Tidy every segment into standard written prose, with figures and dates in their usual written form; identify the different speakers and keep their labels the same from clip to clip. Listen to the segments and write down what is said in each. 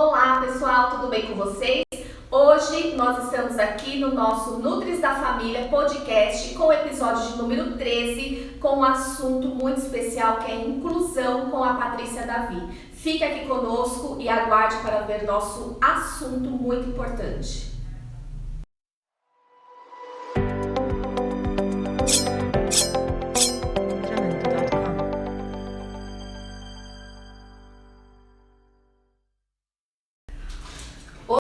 Speaker 1: Olá pessoal, tudo bem com vocês? Hoje nós estamos aqui no nosso Nutris da Família podcast com o episódio de número 13 com um assunto muito especial que é inclusão com a Patrícia Davi. Fique aqui conosco e aguarde para ver nosso assunto muito importante.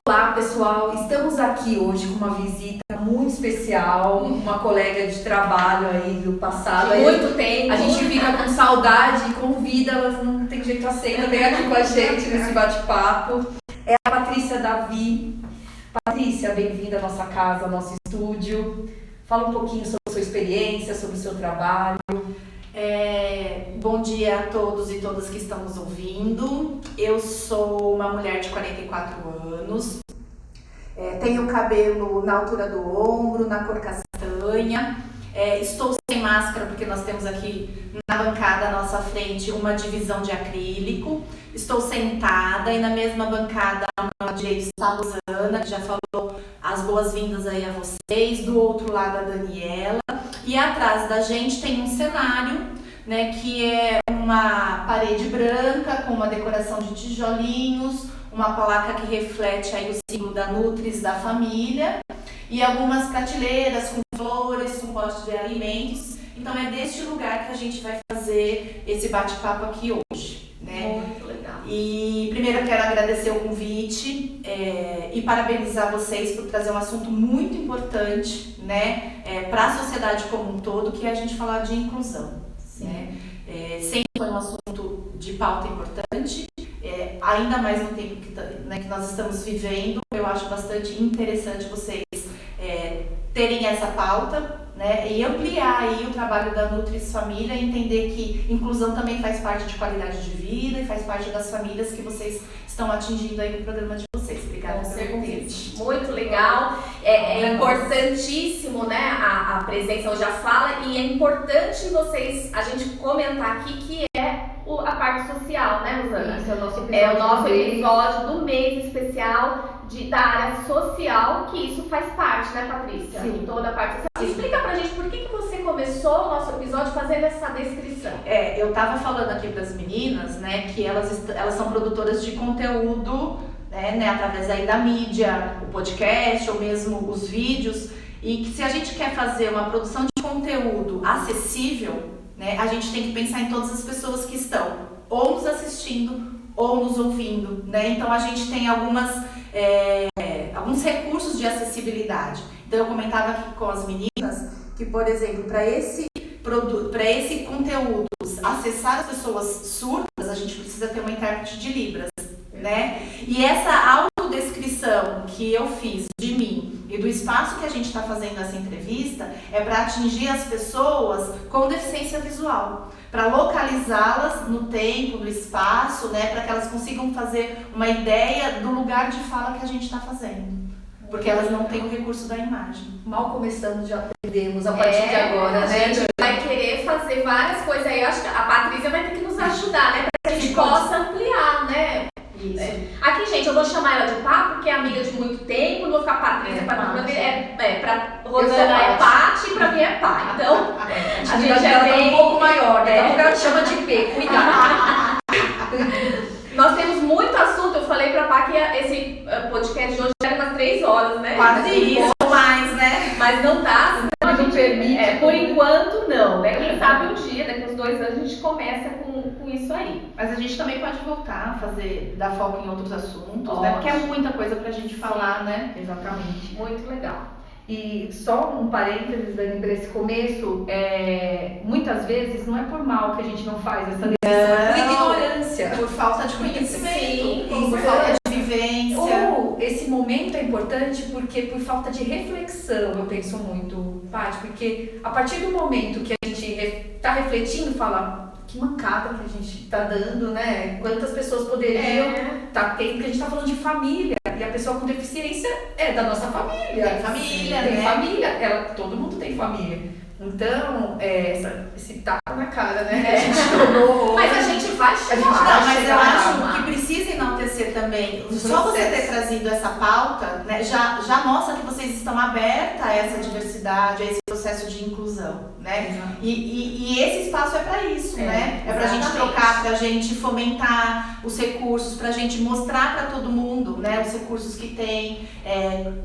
Speaker 2: Olá pessoal, estamos aqui hoje com uma visita muito especial, uma colega de trabalho aí do passado.
Speaker 1: De muito tempo.
Speaker 2: A gente fica com saudade e convida, elas não tem jeito, aceita, vem aqui com a gente nesse bate-papo. É a Patrícia Davi. Patrícia, bem-vinda à nossa casa, ao nosso estúdio. Fala um pouquinho sobre a sua experiência, sobre o seu trabalho.
Speaker 3: Bom dia a todos e todas que estão nos ouvindo. Eu sou uma mulher de 44 anos, tenho cabelo na altura do ombro, na cor castanha, estou sem máscara porque nós temos aqui na bancada à nossa frente uma divisão de acrílico. Estou sentada e na mesma bancada à direita está a Rosana, que já falou as boas-vindas aí a vocês. Do outro lado a Daniela. E atrás da gente tem um cenário, né, que é uma parede branca com uma decoração de tijolinhos, uma placa que reflete aí o símbolo da Nutris da Família e algumas prateleiras com flores, com potes de alimentos. Então é deste lugar que a gente vai fazer esse bate-papo aqui hoje, né?
Speaker 1: Muito legal.
Speaker 3: E primeiro eu quero agradecer o convite e parabenizar vocês por trazer um assunto muito importante, né, para a sociedade como um todo, que é a gente falar de inclusão. Né? Sempre foi um assunto de pauta importante, ainda mais no tempo que nós estamos vivendo. Eu acho bastante interessante vocês terem essa pauta, né, e ampliar aí o trabalho da Nutris Família e entender que inclusão também faz parte de qualidade de vida e faz parte das famílias que vocês estão atingindo aí no programa de vocês. Obrigada pelo convite.
Speaker 1: Muito legal, é importantíssimo, né, a presença hoje, a fala, e é importante a gente comentar aqui que é a parte social, né, Rosana?
Speaker 2: Esse é o nosso episódio,
Speaker 1: é o nosso episódio do mês especial da área social, que isso faz parte, né, Patrícia?
Speaker 2: Sim.
Speaker 1: Toda a parte social. Explica pra gente por que você começou o nosso episódio fazendo essa descrição.
Speaker 3: Eu tava falando aqui para as meninas, né, que elas são produtoras de conteúdo, né, através aí da mídia, o podcast ou mesmo os vídeos, e que se a gente quer fazer uma produção de conteúdo acessível, né, a gente tem que pensar em todas as pessoas que estão ou nos assistindo ou nos ouvindo, né? Então a gente tem alguns recursos de acessibilidade. Então eu comentava aqui com as meninas que, por exemplo, para esse conteúdo acessar as pessoas surdas, a gente precisa ter uma intérprete de Libras, né? E essa autodescrição que eu fiz de mim e do espaço que a gente está fazendo essa entrevista é para atingir as pessoas com deficiência visual, para localizá-las no tempo, no espaço, né? Para que elas consigam fazer uma ideia do lugar de fala que a gente está fazendo. Porque elas não têm o recurso da imagem.
Speaker 2: Mal começamos, já aprendemos a partir de agora,
Speaker 1: A
Speaker 2: né?
Speaker 1: gente vai querer fazer várias coisas aí. Eu acho que a Patrícia vai ter que nos ajudar, né? Para que a gente possa ampliar, né?
Speaker 3: Isso.
Speaker 1: Aqui, gente, eu vou chamar ela de Pá, porque é amiga de muito tempo. Não vou ficar Patrícia, pra Rosana é Pati e pra mim é Pá. Então,
Speaker 2: A gente já tá um pouco maior, né? Daqui a pouco ela te chama de P, cuidado.
Speaker 1: Nós temos muito assunto. Eu falei pra Pá que esse podcast de hoje era umas 3 horas, né?
Speaker 3: Quase isso, ou mais, né?
Speaker 1: Mas não tá.
Speaker 2: Não permite.
Speaker 1: Por enquanto, não, né? Quem sabe um dia, daqui uns 2 anos, a gente começa com isso aí.
Speaker 3: Mas a gente também pode voltar a dar foco em outros assuntos,
Speaker 1: Ótimo.
Speaker 3: né? Porque é muita coisa pra gente falar, né?
Speaker 2: Exatamente.
Speaker 1: Muito legal.
Speaker 2: E só um parênteses, Dani, para esse começo, muitas vezes não é por mal que a gente não faz essa decisão, é por ignorância.
Speaker 3: Por falta de conhecimento,
Speaker 1: Sim,
Speaker 3: por falta de vivência.
Speaker 2: Ou esse momento é importante porque por falta de reflexão, eu penso muito, Paty, porque a partir do momento que a gente está refletindo, fala, que mancada que a gente está dando, né? Quantas pessoas poderiam estar tendo, porque a gente está falando de família, e a pessoa com deficiência é da nossa família.
Speaker 3: Tem família,
Speaker 2: tem
Speaker 3: né?
Speaker 2: família, todo mundo tem família. Então, esse tapa na cara, né? A gente tornou.
Speaker 1: Mas a gente vai
Speaker 2: A gente
Speaker 1: chegar.
Speaker 2: vai
Speaker 3: Não, mas eu
Speaker 2: chegar
Speaker 3: acho
Speaker 2: lá.
Speaker 3: que precisa enaltecer também, só você ter trazido essa pauta, né, já mostra que vocês estão abertas a essa diversidade, a esse processo de inclusão, né? E esse espaço é para isso, né? É pra gente trocar, pra gente fomentar os recursos, pra gente mostrar para todo mundo, né, os recursos que tem,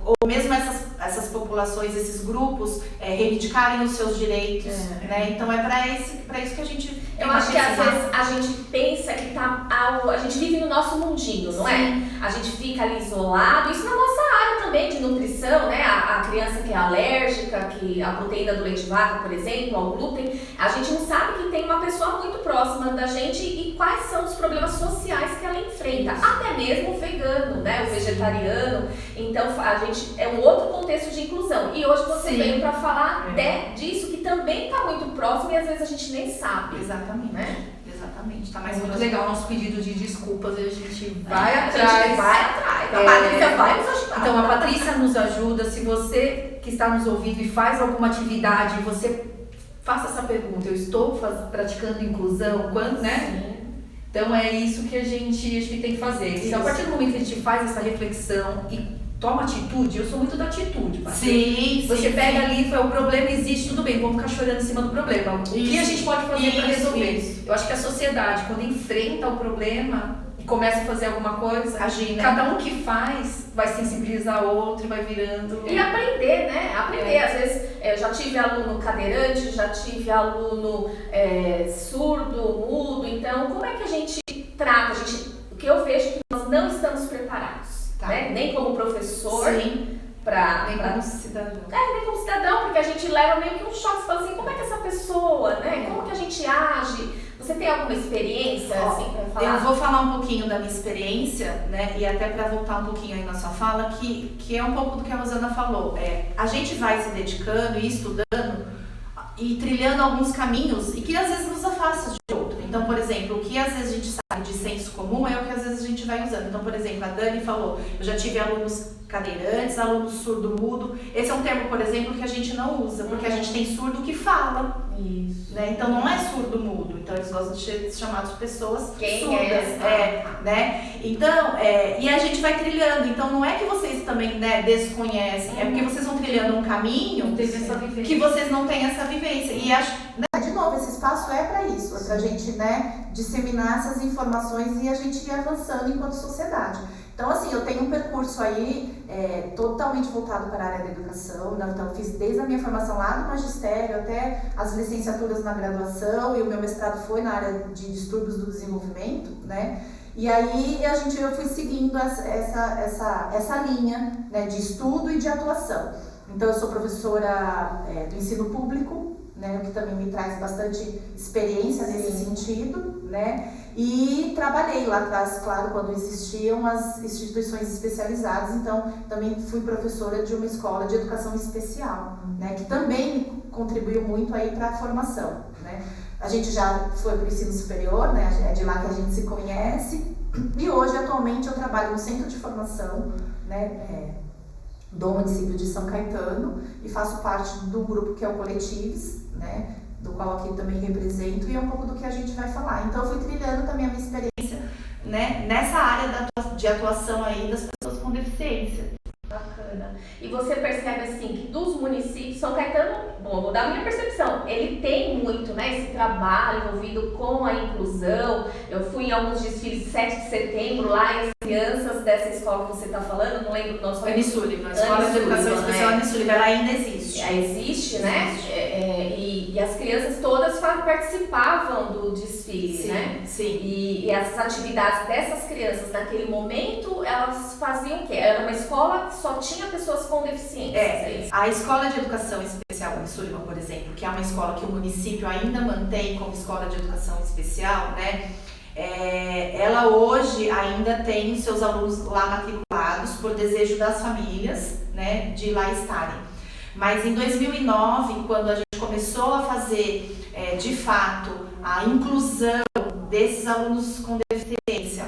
Speaker 3: ou mesmo essas populações, esses grupos reivindicarem os seus direitos, né? Então é para isso que a gente...
Speaker 1: Eu acho que às vezes a gente pensa que a gente vive no nosso mundinho, não é? A gente fica ali isolado, isso na nossa área também de nutrição, né? A criança que é alérgica, que a proteína do leite de vaca, por exemplo, ao glúten, a gente não sabe que tem uma pessoa muito próxima da gente e quais são os problemas sociais que ela enfrenta, até mesmo o vegano, né? O vegetariano. Então a gente é um outro contexto de inclusão. E hoje você veio para falar disso que também está muito próximo e às vezes a gente nem sabe.
Speaker 3: Exatamente.
Speaker 1: Né?
Speaker 3: Exatamente. Tá mais
Speaker 2: muito legal o nosso pedido de desculpas e a gente vai atrás.
Speaker 1: A gente vai atrás. A Patrícia vai nos ajudar.
Speaker 2: Então a Patrícia nos ajuda. Se você que está nos ouvindo e faz alguma atividade, você faça essa pergunta. Eu estou praticando inclusão? Quando, né?
Speaker 1: Sim.
Speaker 2: Então é isso que a gente tem que fazer. Então, a partir do momento que a gente faz essa reflexão e toma atitude, eu sou muito da atitude, Patrícia. Você pega ali, o problema existe, tudo bem, vamos ficar chorando em cima do problema. O que a gente pode fazer para resolver? Eu acho que a sociedade, quando enfrenta o problema e começa a fazer alguma coisa, cada um que faz vai sensibilizar o outro e vai virando...
Speaker 1: E aprender, né? Aprender. Às vezes, eu já tive aluno cadeirante, já tive aluno surdo, mudo. Então, como é que a gente trata? O que eu vejo é que nós não estamos preparados. Né? Nem como professor,
Speaker 3: nem como cidadão.
Speaker 1: Nem como cidadão, porque a gente leva meio que um choque. Você fala assim, como é que essa pessoa, né? Como que a gente age? Você tem alguma experiência, assim, pra falar?
Speaker 3: Eu vou falar um pouquinho da minha experiência, né? E até para voltar um pouquinho aí na sua fala, que é um pouco do que a Rosana falou. A gente vai se dedicando e estudando e trilhando alguns caminhos e que às vezes nos afasta de outro. Então, por exemplo, o que às vezes a gente sabe de senso comum é o que às vezes a gente vai usando. Então, por exemplo, a Dani falou, eu já tive alunos cadeirantes, alunos surdo-mudo. Esse é um termo, por exemplo, que a gente não usa, porque a gente tem surdo que fala.
Speaker 2: Isso.
Speaker 3: Né? Então não é surdo-mudo, então eles gostam de ser chamados de pessoas surdas. Né? Então, e a gente vai trilhando, então não é que vocês também, né, desconhecem, é porque vocês vão trilhando um caminho que vocês não têm essa vivência. E acho, né, de novo, esse espaço é para isso, é pra gente, né, disseminar essas informações e a gente ir avançando enquanto sociedade. Então, assim, eu tenho um percurso aí totalmente voltado para a área da educação, né? Então eu fiz desde a minha formação lá no magistério até as licenciaturas na graduação, e o meu mestrado foi na área de distúrbios do desenvolvimento, né? E aí eu fui seguindo essa linha, né, de estudo e de atuação. Então eu sou professora do ensino público, né, o que também me traz bastante experiência nesse sentido, né? E trabalhei lá atrás, claro, quando existiam as instituições especializadas, então também fui professora de uma escola de educação especial, né, que também contribuiu muito aí para a formação, né? A gente já foi para o ensino superior, né, é de lá que a gente se conhece, e hoje, atualmente, eu trabalho no centro de formação, né, do município de São Caetano, e faço parte do grupo que é o Coletives, né, do qual aqui também represento, e é um pouco do que a gente vai falar. Então eu fui trilhando também a minha experiência, né, nessa área de atuação aí das pessoas com deficiência.
Speaker 1: Bacana. E você percebe assim que dos municípios, São Caetano, bom, vou dar a minha percepção, ele tem muito, né, esse trabalho envolvido com a inclusão. Eu fui em alguns desfiles de 7 de setembro lá e as crianças dessa escola que você está falando, não lembro o nosso
Speaker 3: Anne Sullivan, a Escola de Educação Especial Anne Sullivan, ela ainda existe.
Speaker 1: Existe, né? E as crianças todas participavam do desfile, né?
Speaker 3: Sim.
Speaker 1: E as atividades dessas crianças naquele momento, elas faziam o quê? Era uma escola que só tinha pessoas com deficiência.
Speaker 3: A Escola de Educação Especial Anne Sullivan, por exemplo, que é uma escola que o município ainda mantém como escola de educação especial, né? Ela hoje ainda tem os seus alunos lá matriculados por desejo das famílias, né, de lá estarem. Mas em 2009, quando a gente começou a fazer, de fato, a inclusão desses alunos com deficiência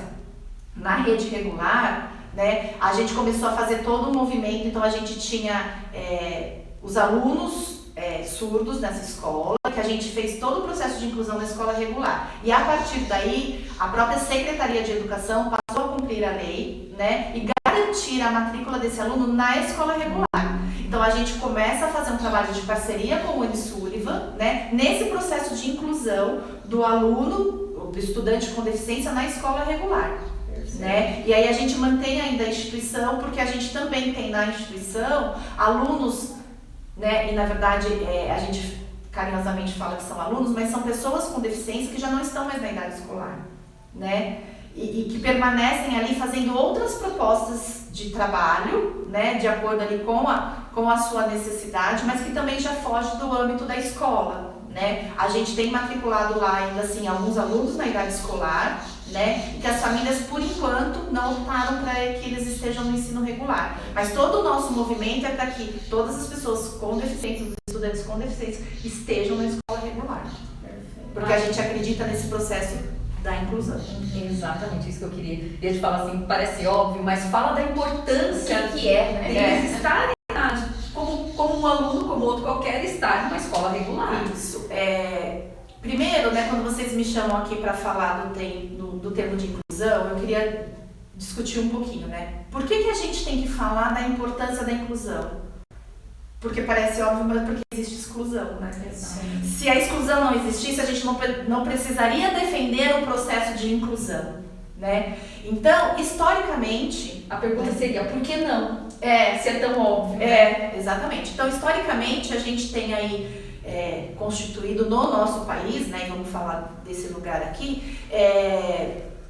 Speaker 3: na rede regular, né, a gente começou a fazer todo um movimento. Então a gente tinha os alunos surdos nessa escola, que a gente fez todo o processo de inclusão na escola regular. E a partir daí, a própria Secretaria de Educação passou a cumprir cumprir a lei, né, e garantir a matrícula desse aluno na escola regular. Então a gente começa a fazer um trabalho de parceria com o Unisullivan, né, nesse processo de inclusão do aluno, do estudante com deficiência na escola regular. Né? E aí a gente mantém ainda a instituição, porque a gente também tem na instituição alunos, né, e na verdade a gente carinhosamente fala que são alunos, mas são pessoas com deficiência que já não estão mais na idade escolar, né? E que permanecem ali fazendo outras propostas de trabalho, né, de acordo ali com a sua necessidade, mas que também já foge do âmbito da escola, né? A gente tem matriculado lá ainda assim alguns alunos na idade escolar, né, e que as famílias por enquanto não optaram para que eles estejam no ensino regular. Mas todo o nosso movimento é para que todas as pessoas com deficiência, os estudantes com deficiência, estejam na escola regular. Porque a gente acredita nesse processo da inclusão.
Speaker 2: Exatamente, isso que eu queria. E a gente fala assim, parece óbvio, mas fala da importância
Speaker 1: que é, né?
Speaker 2: Deles estarem, como um aluno, como outro qualquer, estar numa escola regular.
Speaker 3: Isso. Primeiro, né, quando vocês me chamam aqui para falar do termo de inclusão, eu queria discutir um pouquinho, né? Por que a gente tem que falar da importância da inclusão? Porque parece óbvio, mas porque existe exclusão, né?
Speaker 2: Sim.
Speaker 3: Se a exclusão não existisse, a gente não precisaria defender o processo de inclusão, né? Então, historicamente...
Speaker 2: A pergunta seria, por que não? Se é tão óbvio.
Speaker 3: Exatamente. Então, historicamente, a gente tem aí constituído no nosso país, né, e vamos falar desse lugar aqui,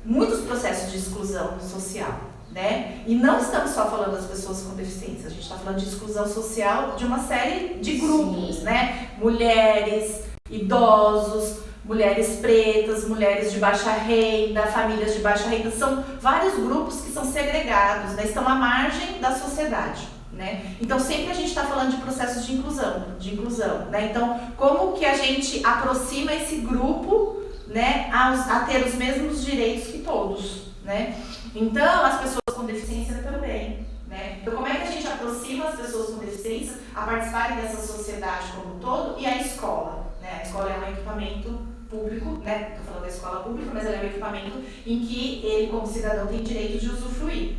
Speaker 3: muitos processos de exclusão social, né? E não estamos só falando das pessoas com deficiência, a gente está falando de exclusão social de uma série de grupos, né? Mulheres, idosos, mulheres pretas, mulheres de baixa renda, famílias de baixa renda, são vários grupos que são segregados, né? Estão à margem da sociedade. Né? Então sempre a gente está falando de processos de inclusão, né? Então como que a gente aproxima esse grupo, né, a ter os mesmos direitos que todos, né? Então as pessoas com deficiência também, né? Então como é que a gente aproxima as pessoas com deficiência a participarem dessa sociedade como um todo e a escola, né? A escola é um equipamento público, né? Estou falando da escola pública, mas ela é um equipamento em que ele como cidadão tem direito de usufruir.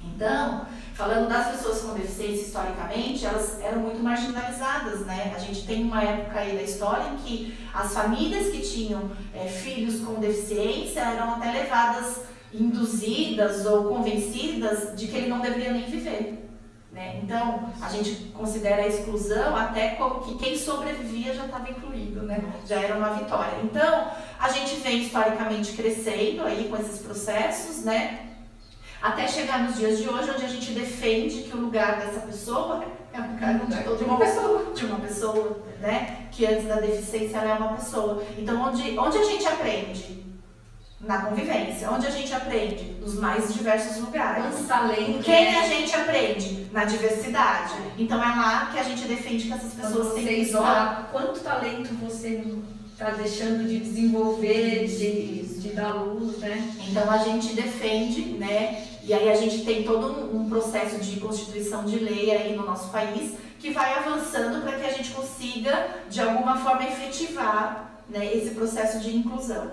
Speaker 3: Então, falando das pessoas com deficiência historicamente, elas eram muito marginalizadas, né? A gente tem uma época aí da história em que as famílias que tinham filhos com deficiência eram até levadas, induzidas ou convencidas de que ele não deveria nem viver, né? Então, a gente considera a exclusão até como que quem sobrevivia já estava incluído, né? Já era uma vitória. Então, a gente vem historicamente crescendo aí com esses processos, né? Até chegar nos dias de hoje, onde a gente defende que o lugar dessa pessoa é um cargo de uma pessoa, né? Que antes da deficiência ela é uma pessoa. Então, onde a gente aprende? Na convivência. Onde a gente aprende? Nos mais diversos lugares.
Speaker 2: Quanto talento.
Speaker 3: Quem a gente aprende? Na diversidade. Então, é lá que a gente defende que essas pessoas têm que estar.
Speaker 2: Quanto talento você está deixando de desenvolver, de dar luz, né?
Speaker 3: Então a gente defende, né? E aí a gente tem todo um processo de constituição de lei aí no nosso país que vai avançando para que a gente consiga, de alguma forma, efetivar, né, esse processo de inclusão.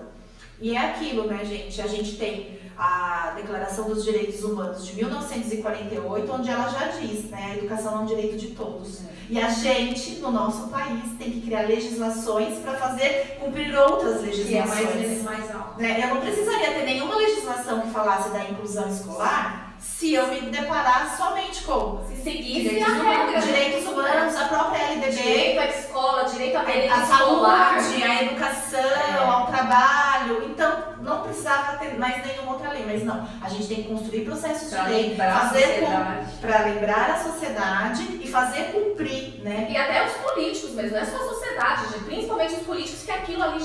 Speaker 3: E é aquilo, né, gente? A gente tem a Declaração dos Direitos Humanos de 1948, onde ela já diz, né, a educação é um direito de todos. E a gente, no nosso país, tem que criar legislações para fazer cumprir outras legislações.
Speaker 2: Que é mais alto.
Speaker 3: Né? Eu não precisaria ter nenhuma legislação que falasse da inclusão escolar se eu me deparar somente com
Speaker 1: seguisse a regra.
Speaker 3: Direitos humanos, a própria LDB,
Speaker 1: direito à escola, direito à merenda
Speaker 3: a
Speaker 1: escolar,
Speaker 3: saúde, a educação, ao trabalho. Então, não precisava ter mais nenhuma outra lei, mas não. A gente tem que construir processos de lei, para lembrar a sociedade e fazer cumprir, né?
Speaker 1: E até os políticos mesmo, não é só a sociedade, principalmente os políticos, que aquilo ali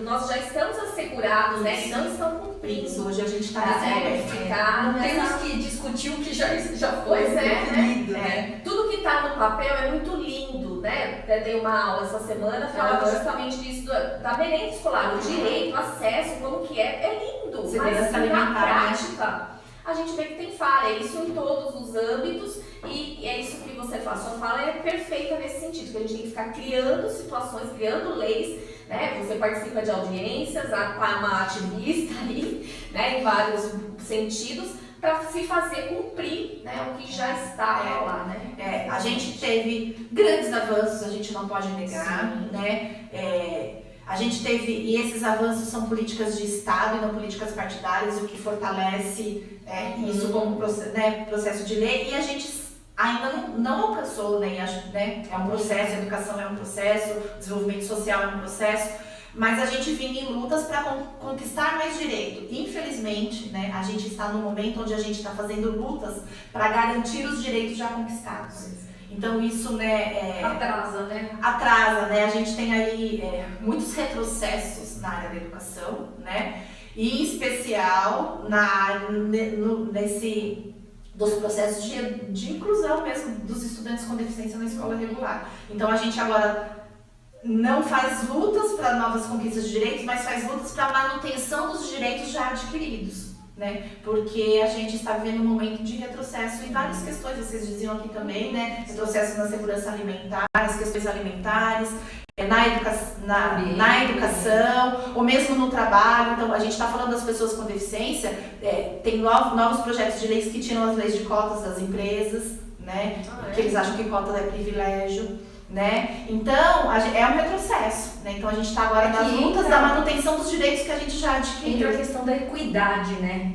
Speaker 1: nós já estamos assegurados, né? E não estão cumprindo.
Speaker 3: Isso, hoje a gente está nessa
Speaker 2: não temos que discutir o que já foi
Speaker 1: pois
Speaker 2: definido,
Speaker 1: né? Tudo que está no papel é muito lindo, né? Eu dei uma aula essa semana falando justamente disso, da merenda escolar, o direito, o acesso, como que é lindo, mas na prática a gente vê que tem falha, isso em todos os âmbitos, e é isso que você faz, sua fala é perfeita nesse sentido, que a gente tem que ficar criando situações, criando leis, né? Você participa de audiências, é uma ativista aí, né? Em vários sentidos, para se fazer cumprir, né, o que já estava lá, né?
Speaker 3: A gente teve grandes avanços, a gente não pode negar,
Speaker 1: Sim.
Speaker 3: né? A gente teve, e esses avanços são políticas de Estado e não políticas partidárias, o que fortalece isso como processo de lei, e a gente ainda não alcançou, né? É um processo, a educação é um processo, o desenvolvimento social é um processo, mas a gente vinha em lutas para conquistar mais direito. Infelizmente, né, a gente está num momento onde a gente está fazendo lutas para garantir os direitos já conquistados. Então isso, né, atrasa, né? A gente tem aí muitos retrocessos na área da educação, né? E em especial dos processos de inclusão mesmo dos estudantes com deficiência na escola regular. Então a gente agora não faz lutas para novas conquistas de direitos, mas faz lutas para a manutenção dos direitos já adquiridos, né? Porque a gente está vivendo um momento de retrocesso em várias questões, vocês diziam aqui também, né? Retrocesso na segurança alimentar, as questões alimentares, na educação, ou mesmo no trabalho. Então, a gente está falando das pessoas com deficiência, tem novos projetos de leis que tiram as leis de cotas das empresas, né? Que eles acham que cota é privilégio. Né? Então, é um retrocesso, né? Então a gente está agora nas lutas da manutenção dos direitos que a gente já adquiriu.
Speaker 2: Entra a questão da equidade, né?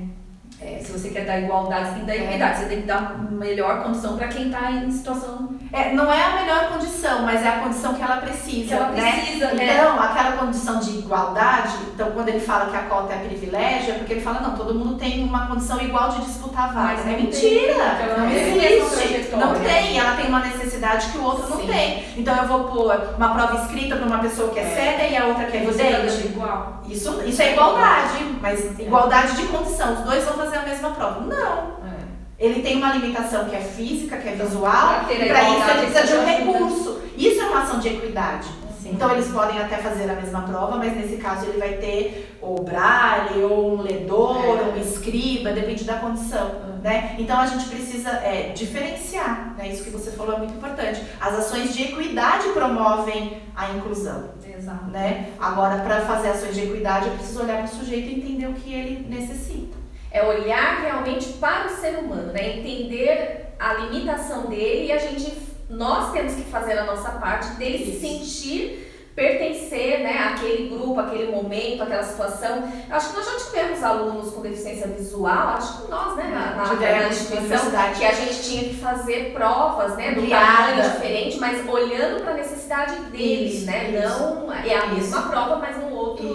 Speaker 2: Se você quer dar igualdade, você tem que dar equidade, você tem que dar melhor condição para quem está em situação...
Speaker 3: não é a melhor condição, mas é a condição que ela precisa, né? Então, aquela condição de igualdade, então quando ele fala que a cota é privilégio, é porque ele fala, não, todo mundo tem uma condição igual de disputar vagas. É mentira! Não existe! Não tem, ela tem uma necessidade que o outro não tem. Então eu vou pôr uma prova escrita para uma pessoa que é cega e a outra que é vidente.
Speaker 2: Igual.
Speaker 3: Isso é igualdade, mas igualdade de condição, os dois vão fazer a mesma prova. Não! Ele tem uma limitação que é física, que é visual, e para isso ele precisa de um recurso. Isso é uma ação de equidade. Sim. Então eles podem até fazer a mesma prova, mas nesse caso ele vai ter ou braille, ou um ledor, ou um escriba, depende da condição. Né? Então a gente precisa diferenciar, né? Isso que você falou é muito importante. As ações de equidade promovem a inclusão.
Speaker 2: Exato.
Speaker 3: Né? Agora, para fazer ações de equidade, eu preciso olhar para o sujeito e entender o que ele necessita.
Speaker 1: É olhar realmente para o ser humano, né? Entender a limitação dele e nós temos que fazer a nossa parte dele se sentir pertencer, né, àquele grupo, àquele momento, àquela situação. Eu acho que nós já tivemos alunos com deficiência visual, acho que nós, né, na instituição, que a gente tinha que fazer provas, né, do tamanho diferente, mas olhando para a necessidade deles, né, não é a mesma prova, mas um outro.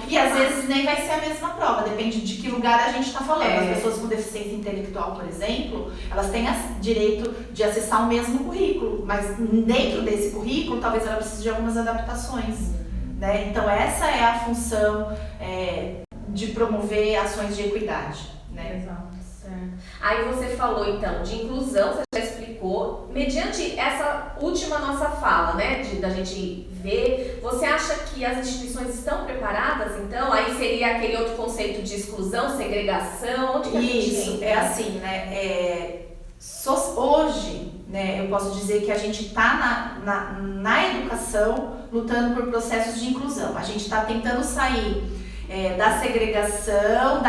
Speaker 3: E às vezes nem vai ser a mesma prova, depende de que lugar a gente está falando. As pessoas com deficiência intelectual, por exemplo, elas têm direito de acessar o mesmo currículo, mas dentro desse currículo, talvez ela precise de algumas adaptações. Né? Então essa é a função de promover ações de equidade, né?
Speaker 1: Exato, certo. Aí você falou então de inclusão, você já explicou, mediante essa última nossa fala, né, da gente ver, você acha que as instituições estão preparadas então? Aí seria aquele outro conceito de exclusão, segregação, onde que a gente entra?
Speaker 3: É assim, né, hoje, né, eu posso dizer que a gente está na educação lutando por processos de inclusão. A gente está tentando sair da segregação,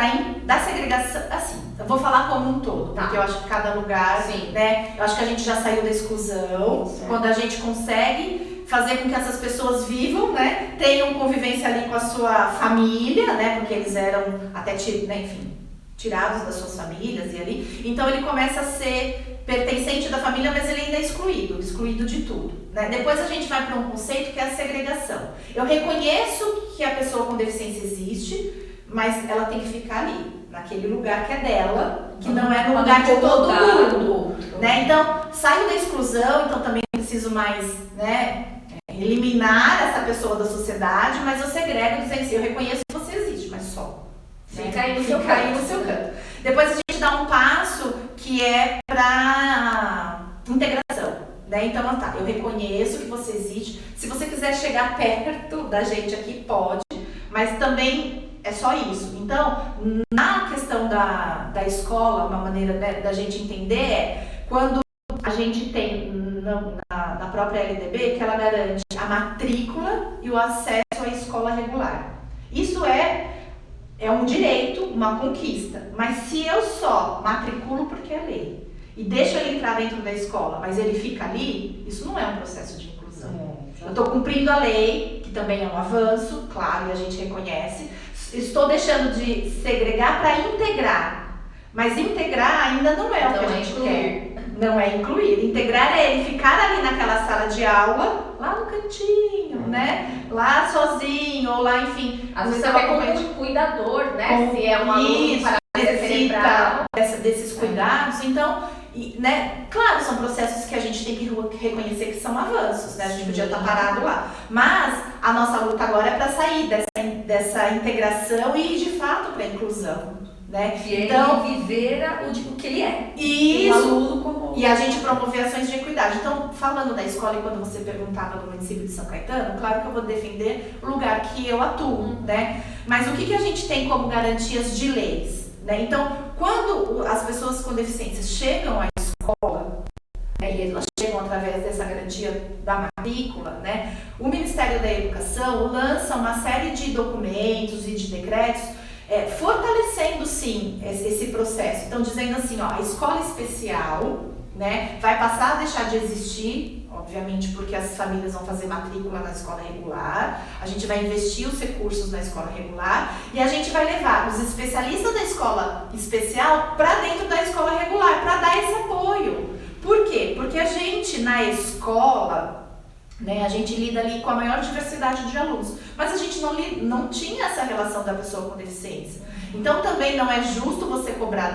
Speaker 3: da segregação, assim, eu vou falar como um todo, porque eu acho que cada lugar, né, eu acho que a gente já saiu da exclusão, quando a gente consegue fazer com que essas pessoas vivam, né, tenham convivência ali com a sua família, né, porque eles eram até, né, enfim, tirados das suas famílias e ali, então ele começa a ser pertencente da família, mas ele ainda é excluído de tudo, né? Depois a gente vai para um conceito que é a segregação. Eu reconheço que a pessoa com deficiência existe, mas ela tem que ficar ali, naquele lugar que é dela, que não é no lugar de todo mundo, né? Então, saio da exclusão, então também preciso mais, né, eliminar essa pessoa da sociedade, mas eu segrego dizendo assim, eu reconheço que você existe, mas só.
Speaker 1: Fica aí no seu canto.
Speaker 3: Depois a gente dá um passo que é para integração, né? Então, tá, eu reconheço que você existe. Se você quiser chegar perto da gente aqui, pode, mas também é só isso. Então, na questão da escola, uma maneira, né, da gente entender é quando a gente tem na própria LDB que ela garante a matrícula e o acesso à escola. é um direito, uma conquista. Mas se eu só matriculo porque é lei e deixo ele entrar dentro da escola, mas ele fica ali, isso não é um processo de inclusão. Eu estou cumprindo a lei, que também é um avanço, claro, e a gente reconhece. Estou deixando de segregar para integrar. Mas integrar ainda não é o que a gente quer. Não é incluir. Integrar é ele ficar ali naquela sala de aula, lá no cantinho, né? Lá sozinho, ou lá, enfim.
Speaker 1: Às vezes é como cuidador, né? Se é um aluno para
Speaker 3: necessita desses cuidados. Então, né? Claro, são processos que a gente tem que reconhecer que são avanços, né? A gente podia estar parado lá. Mas a nossa luta agora é para sair dessa integração e, de fato, para a inclusão. Né?
Speaker 2: Que então, ele viver o que ele é.
Speaker 3: Isso.
Speaker 2: Um aluno como...
Speaker 3: E a gente promover ações de equidade. Então, falando da escola, e quando você perguntava do município de São Caetano, claro que eu vou defender o lugar que eu atuo, né? Mas o que a gente tem como garantias de leis? Né? Então, quando as pessoas com deficiência chegam à escola, né, e elas chegam através dessa garantia da matrícula, né, o Ministério da Educação lança uma série de documentos e de decretos fortalecendo, sim, esse processo. Então, dizendo assim, ó, a escola especial, né, vai passar a deixar de existir, obviamente porque as famílias vão fazer matrícula na escola regular, a gente vai investir os recursos na escola regular e a gente vai levar os especialistas da escola especial para dentro da escola regular, para dar esse apoio. Por quê? Porque a gente, na escola, né, a gente lida ali com a maior diversidade de alunos, mas a gente não tinha essa relação da pessoa com deficiência. Então também não é justo você cobrar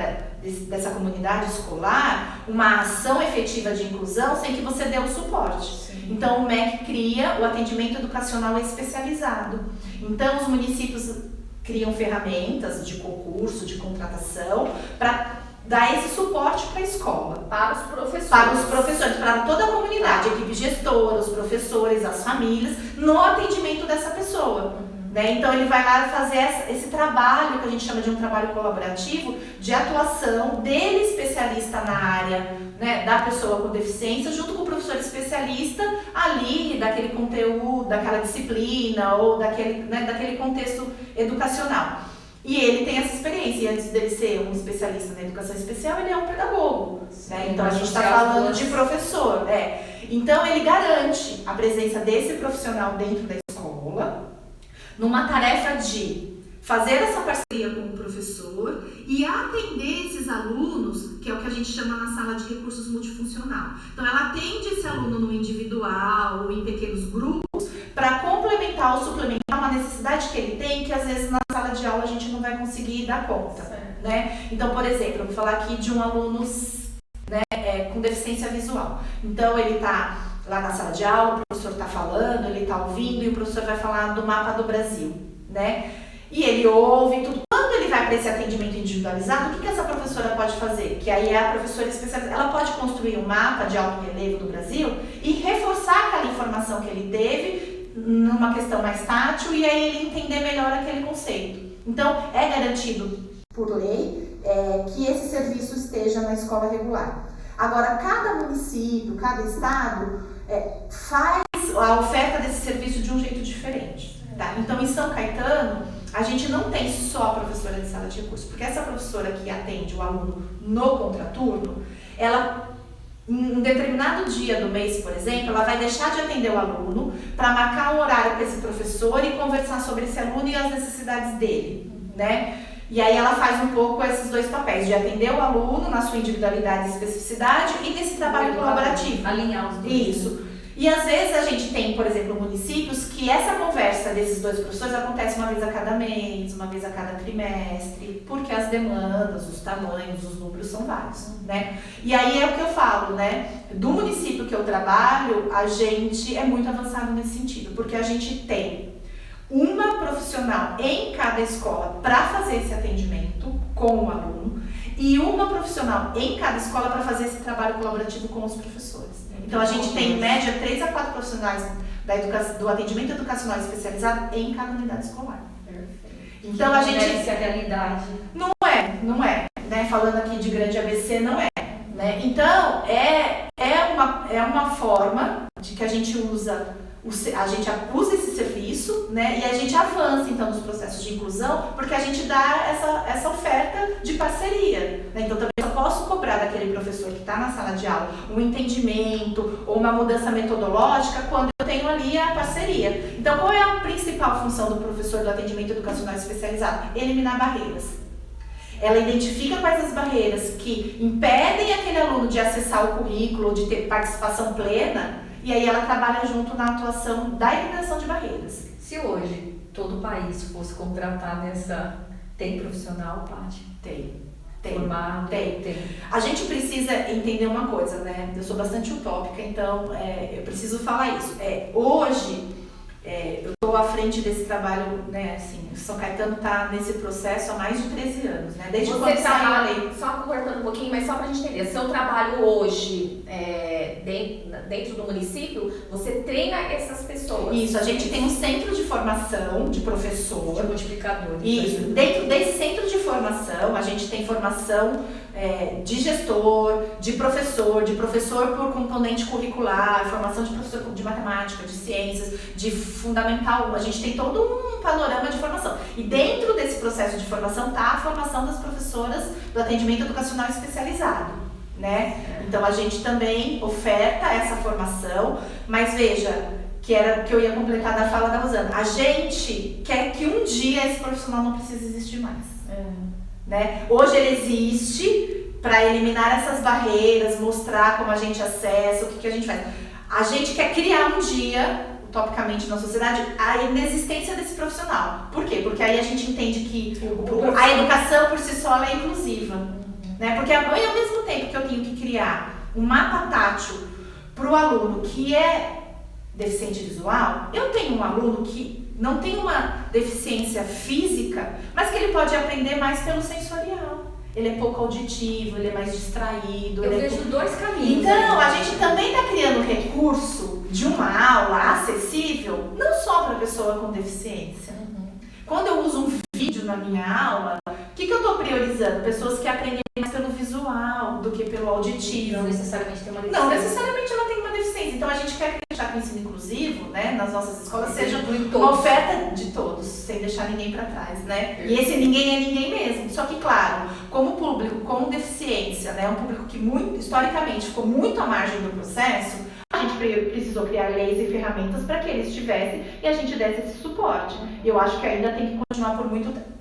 Speaker 3: dessa comunidade escolar uma ação efetiva de inclusão sem que você dê o suporte. Sim. Então o MEC cria o atendimento educacional especializado. Então os municípios criam ferramentas de concurso, de contratação, para dar esse suporte para a escola.
Speaker 1: Para os professores.
Speaker 3: Para os professores, para toda a comunidade, a equipe gestora, os professores, as famílias, no atendimento dessa pessoa. Né? Então ele vai lá fazer esse trabalho, que a gente chama de um trabalho colaborativo, de atuação dele especialista na área, né, da pessoa com deficiência, junto com o professor especialista ali, daquele conteúdo, daquela disciplina, ou daquele contexto educacional. E ele tem essa experiência, e antes dele ser um especialista na educação especial, ele é um pedagogo. Né? Então a gente está falando de professor. Então ele garante a presença desse profissional dentro da escola, numa tarefa de fazer essa parceria com o professor e atender esses alunos, que é o que a gente chama na sala de recursos multifuncional. Então ela atende esse aluno no individual ou em pequenos grupos para complementar ou suplementar uma necessidade que ele tem, que às vezes na sala de aula a gente não vai conseguir dar conta. Né? Então, por exemplo, eu vou falar aqui de um aluno, né, com deficiência visual. Então ele está lá na sala de aula, o professor está falando, ele está ouvindo e o professor vai falar do mapa do Brasil, né? E ele ouve tudo. Quando ele vai para esse atendimento individualizado, o que essa professora pode fazer? Que aí é a professora especializada. Ela pode construir um mapa de alto relevo do Brasil e reforçar aquela informação que ele teve numa questão mais tátil e aí ele entender melhor aquele conceito. Então, é garantido por lei que esse serviço esteja na escola regular. Agora, cada município, cada estado faz a oferta desse serviço de um jeito diferente. Tá? Então, em São Caetano, a gente não tem só a professora de sala de recursos, porque essa professora que atende o aluno no contraturno, ela, em um determinado dia do mês, por exemplo, ela vai deixar de atender o aluno para marcar um horário com esse professor e conversar sobre esse aluno e as necessidades dele, né? E aí ela faz um pouco esses dois papéis, de atender o aluno na sua individualidade e especificidade e nesse trabalho colaborativo.
Speaker 2: Alinhar os dois.
Speaker 3: Isso. E às vezes a gente tem, por exemplo, municípios que essa conversa desses dois professores acontece uma vez a cada mês, uma vez a cada trimestre, porque as demandas, os tamanhos, os números são vários, né? E aí é o que eu falo, né? Do município que eu trabalho, a gente é muito avançado nesse sentido, porque a gente tem uma profissional em cada escola para fazer esse atendimento com o aluno e uma profissional em cada escola para fazer esse trabalho colaborativo com os professores. Então a gente tem em média 3 a 4 profissionais do atendimento educacional especializado em cada unidade escolar. Então a gente...
Speaker 2: Essa realidade.
Speaker 3: Não é. Né? Falando aqui de grande ABC, não é. Né? Então é uma forma de que a gente usa esse serviço, né, e a gente avança então nos processos de inclusão, porque a gente dá essa oferta de parceria, né? Então também eu posso cobrar daquele professor que está na sala de aula um entendimento ou uma mudança metodológica quando eu tenho ali a parceria. Então qual é a principal função do professor do atendimento educacional especializado? Eliminar barreiras. Ela identifica quais as barreiras que impedem aquele aluno de acessar o currículo, de ter participação plena, e aí ela trabalha junto na atuação da eliminação de barreiras.
Speaker 2: Se hoje todo o país fosse contratar nessa... Tem profissional, Paty?
Speaker 3: Tem.
Speaker 2: Formado?
Speaker 3: Tem. A gente precisa entender uma coisa, né? Eu sou bastante utópica, então eu preciso falar isso. Hoje, eu estou à frente desse trabalho, né? Assim, São Caetano está nesse processo há mais de 13 anos, né? Desde quando saiu a lei.
Speaker 1: Só cortando um pouquinho, mas só para a gente entender. Seu trabalho hoje, dentro do município, você treina essas pessoas?
Speaker 3: Isso, a gente tem um centro de formação de professor.
Speaker 2: De multiplicador.
Speaker 3: Isso, dentro desse centro de formação, a gente tem formação de gestor, de professor por componente curricular, formação de professor de matemática, de ciências, de fundamental 1. A gente tem todo um panorama de formação. E dentro desse processo de formação está a formação das professoras do atendimento educacional especializado, né? Então a gente também oferta essa formação, mas veja, que era que eu ia completar da fala da Rosana, a gente quer que um dia esse profissional não precise existir mais. Né? Hoje ele existe para eliminar essas barreiras, mostrar como a gente acessa, o que a gente faz. A gente quer criar um dia, utopicamente na sociedade, a inexistência desse profissional. Por quê? Porque aí a gente entende que a educação por si só é inclusiva. Né? Porque ao mesmo tempo que eu tenho que criar um mapa tátil para o aluno que é deficiente visual, eu tenho um aluno que não tem uma deficiência física, mas que ele pode aprender mais pelo sensorial. Ele é pouco auditivo, ele é mais distraído.
Speaker 2: Eu vejo dois caminhos.
Speaker 3: Então, a gente também está criando recurso de uma aula acessível, não só para pessoa com deficiência. Quando eu uso um vídeo na minha aula, o que eu estou priorizando? Pessoas que aprendem mais pelo visual do que pelo auditivo.
Speaker 2: Não necessariamente tem uma deficiência.
Speaker 3: Não necessariamente ela tem uma deficiência. Então a gente quer deixar que o ensino inclusivo, né, nas nossas escolas seja uma oferta de todos, sem deixar ninguém para trás, né? E esse ninguém é ninguém mesmo. Só que, claro, como público com deficiência, né, um público que historicamente ficou muito à margem do processo, a gente precisou criar leis e ferramentas para que eles estivessem e a gente desse esse suporte. E eu acho que ainda tem que continuar por muito tempo.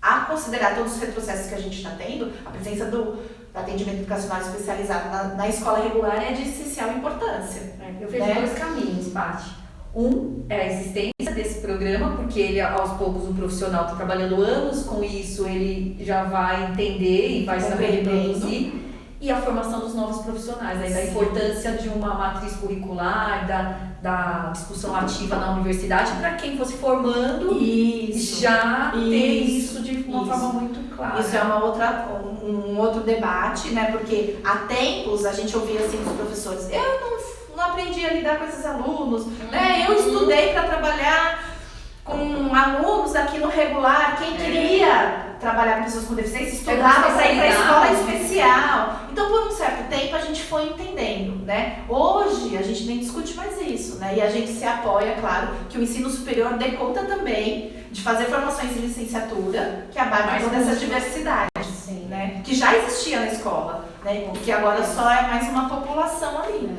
Speaker 3: A considerar todos os retrocessos que a gente está tendo, a presença do atendimento educacional especializado na escola regular é de essencial importância.
Speaker 2: Eu vejo dois caminhos, Paty. Um é a existência desse programa, porque ele, aos poucos, o profissional está trabalhando anos com isso, ele já vai entender e vai saber reproduzir. E a formação dos novos profissionais, né? Da importância de uma matriz curricular, da discussão ativa na universidade, para quem fosse formando já ter isso de uma forma muito clara.
Speaker 3: Isso é um outro debate, né? Porque há tempos a gente ouvia assim dos professores, eu não aprendi a lidar com esses alunos, né? Eu estudei para trabalhar com alunos aqui no regular, quem queria trabalhar com pessoas com deficiência estudava para ir para a escola especial. Então, por um certo tempo, a gente foi entendendo, né? Hoje, a gente nem discute mais isso, né? E a gente se apoia, claro, que o ensino superior dê conta também de fazer formações de licenciatura que abarcam toda essa diversidade, né? Que já existia na escola, né? Porque agora só é mais uma população ali.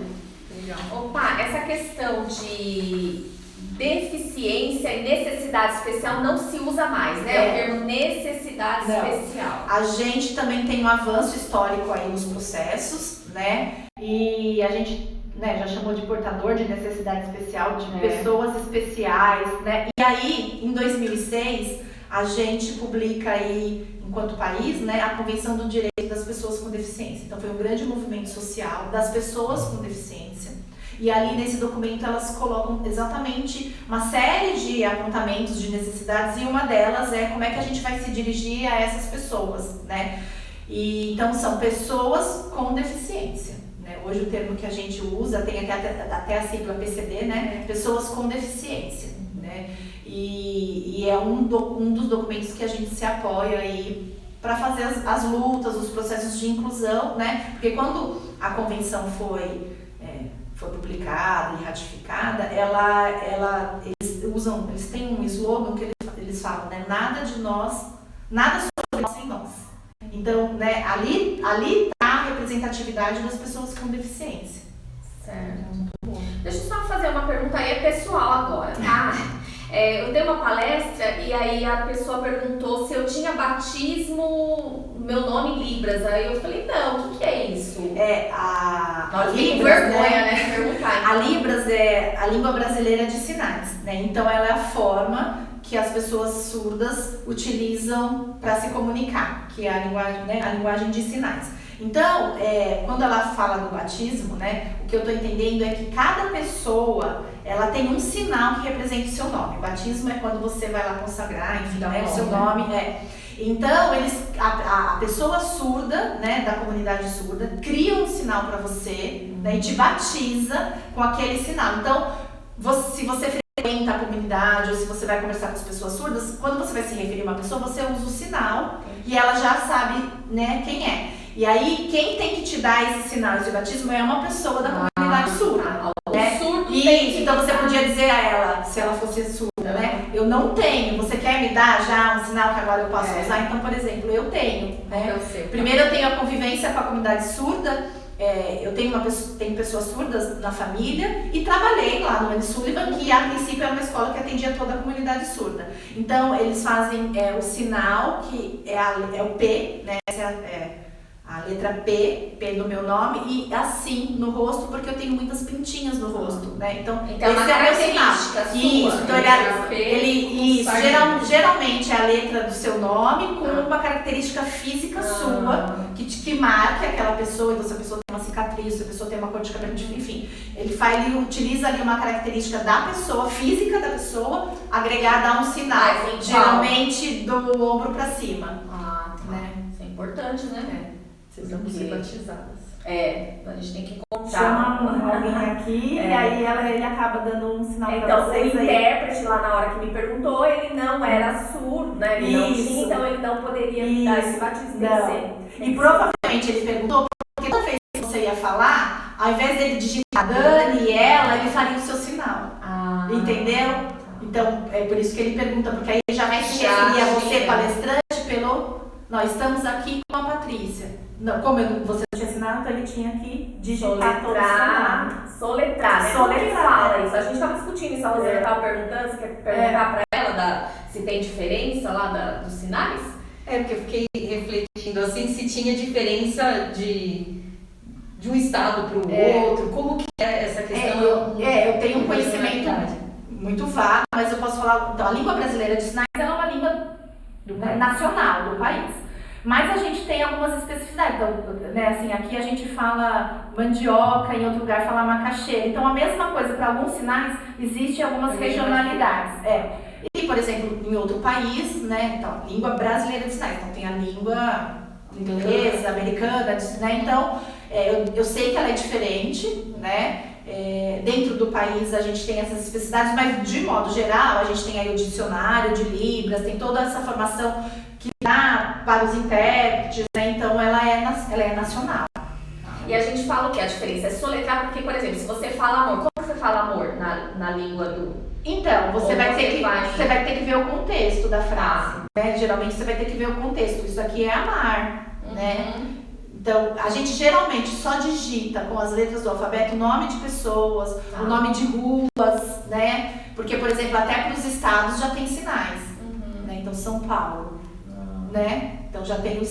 Speaker 1: Legal. Opa, essa questão de deficiência e necessidade especial não se usa mais, né? O termo necessidade especial.
Speaker 3: A gente também tem um avanço histórico aí nos processos, né? E a gente, né, já chamou de portador de necessidade especial, de pessoas especiais, né? E aí, em 2006, a gente publica aí, enquanto país, né, a Convenção do Direito das Pessoas com Deficiência. Então, foi um grande movimento social das pessoas com deficiência. E ali nesse documento elas colocam exatamente uma série de apontamentos de necessidades e uma delas é como é que a gente vai se dirigir a essas pessoas, né? E, então são pessoas com deficiência, né? Hoje o termo que a gente usa tem até a sigla PCD, né? Pessoas com deficiência, né? E é um dos documentos que a gente se apoia aí para fazer as lutas, os processos de inclusão, né? Porque quando a convenção foi foi publicada e ratificada, eles têm um slogan que eles falam, né? Nada sobre nós sem nós. Então, né, ali tá a representatividade das pessoas com deficiência.
Speaker 1: Certo. Deixa eu só fazer uma pergunta aí, é pessoal agora, tá? Eu dei uma palestra e aí a pessoa perguntou se eu tinha batismo, meu nome em Libras. Aí eu falei, não, o que é isso?
Speaker 3: A
Speaker 1: Libras,
Speaker 3: vergonha,
Speaker 1: né? Perguntar.
Speaker 3: A Libras é a língua brasileira de sinais, né? Então ela é a forma que as pessoas surdas utilizam para se comunicar, que é a linguagem, né? A linguagem de sinais. Então, quando ela fala do batismo, né, o que eu estou entendendo é que cada pessoa ela tem um sinal que representa o seu nome. O batismo é quando você vai lá consagrar, enfim, né, o seu nome. Então, a pessoa surda, né, da comunidade surda, cria um sinal para você, né, e te batiza com aquele sinal. Então, se você frequenta a comunidade ou se você vai conversar com as pessoas surdas, quando você vai se referir a uma pessoa, você usa o sinal e ela já sabe, né, quem é. E aí, quem tem que te dar esse sinal de batismo é uma pessoa da comunidade surda. Né? Isso, então você podia dizer a ela, se ela fosse surda, né? Eu não tenho, você quer me dar já um sinal que agora eu posso usar? Então, por exemplo, eu tenho. Né? Primeiro eu tenho a convivência com a comunidade surda, eu tenho pessoas surdas na família e trabalhei lá no Anne Sullivan, que a princípio era uma escola que atendia toda a comunidade surda. Então, eles fazem o sinal, que é o P, né? A letra P do meu nome e assim no rosto, porque eu tenho muitas pintinhas no rosto, né? Então
Speaker 1: esse é uma característica sua.
Speaker 3: Isso, então geralmente é a letra do seu nome com uma característica física sua que marque aquela pessoa. Então, se a pessoa tem uma cicatriz, se a pessoa tem uma cor de cabelo diferente, enfim, ele utiliza ali uma característica da pessoa, física da pessoa, agregada a um sinal, geralmente do ombro para cima.
Speaker 1: Né? Isso é importante, né?
Speaker 2: Precisamos ser batizadas.
Speaker 1: A gente tem que contar.
Speaker 3: Chama alguém aqui e aí ele acaba dando um sinal para
Speaker 1: então,
Speaker 3: vocês.
Speaker 1: Então, o intérprete lá na hora que me perguntou, ele não era surdo, né? Ele não tinha, então ele não poderia me dar esse batismo.
Speaker 3: E provavelmente ele perguntou porque toda vez que você ia falar, ao invés dele digitar Dani e ela, ele faria o seu sinal. Entendeu? Então, é por isso que ele pergunta, porque aí ele já vai se referir a você, palestrante, pelo... Nós estamos aqui com a Patrícia. Não, como você tinha assinado, então ele tinha que digitar todo o sinal.
Speaker 1: Soletrar, né? Como que fala isso? A gente estava discutindo isso, a Rosana estava perguntando, você quer perguntar para ela se tem diferença lá dos sinais?
Speaker 2: Porque eu fiquei refletindo assim, se tinha diferença de um estado para o outro, como que é essa questão?
Speaker 3: Eu tenho um conhecimento muito vago, mas eu posso falar, então, a língua brasileira de sinais é uma língua nacional do país. Mas a gente tem algumas especificidades. Então, né, assim, aqui a gente fala mandioca, em outro lugar fala macaxeira. Então, a mesma coisa para alguns sinais, existem algumas regionalidades. E, por exemplo, em outro país, né, então, língua brasileira de sinais. Então, tem a língua inglesa, americana, né? Então, eu sei que ela é diferente, né? Dentro do país a gente tem essas especificidades, mas de modo geral a gente tem aí o dicionário de Libras, tem toda essa formação que dá para os intérpretes, né? Então ela é nacional.
Speaker 1: E a gente fala o que? A diferença é soletrar, porque, por exemplo, se você fala amor, como você fala amor na língua do...
Speaker 3: Então, você vai ter que ver o contexto da frase, né? Geralmente você vai ter que ver o contexto, isso aqui é amar, né? Então, a gente geralmente só digita com as letras do alfabeto o nome de pessoas, o nome de ruas, né? Porque, por exemplo, até para os estados já tem sinais, né? Então, São Paulo, né? Então, já tem um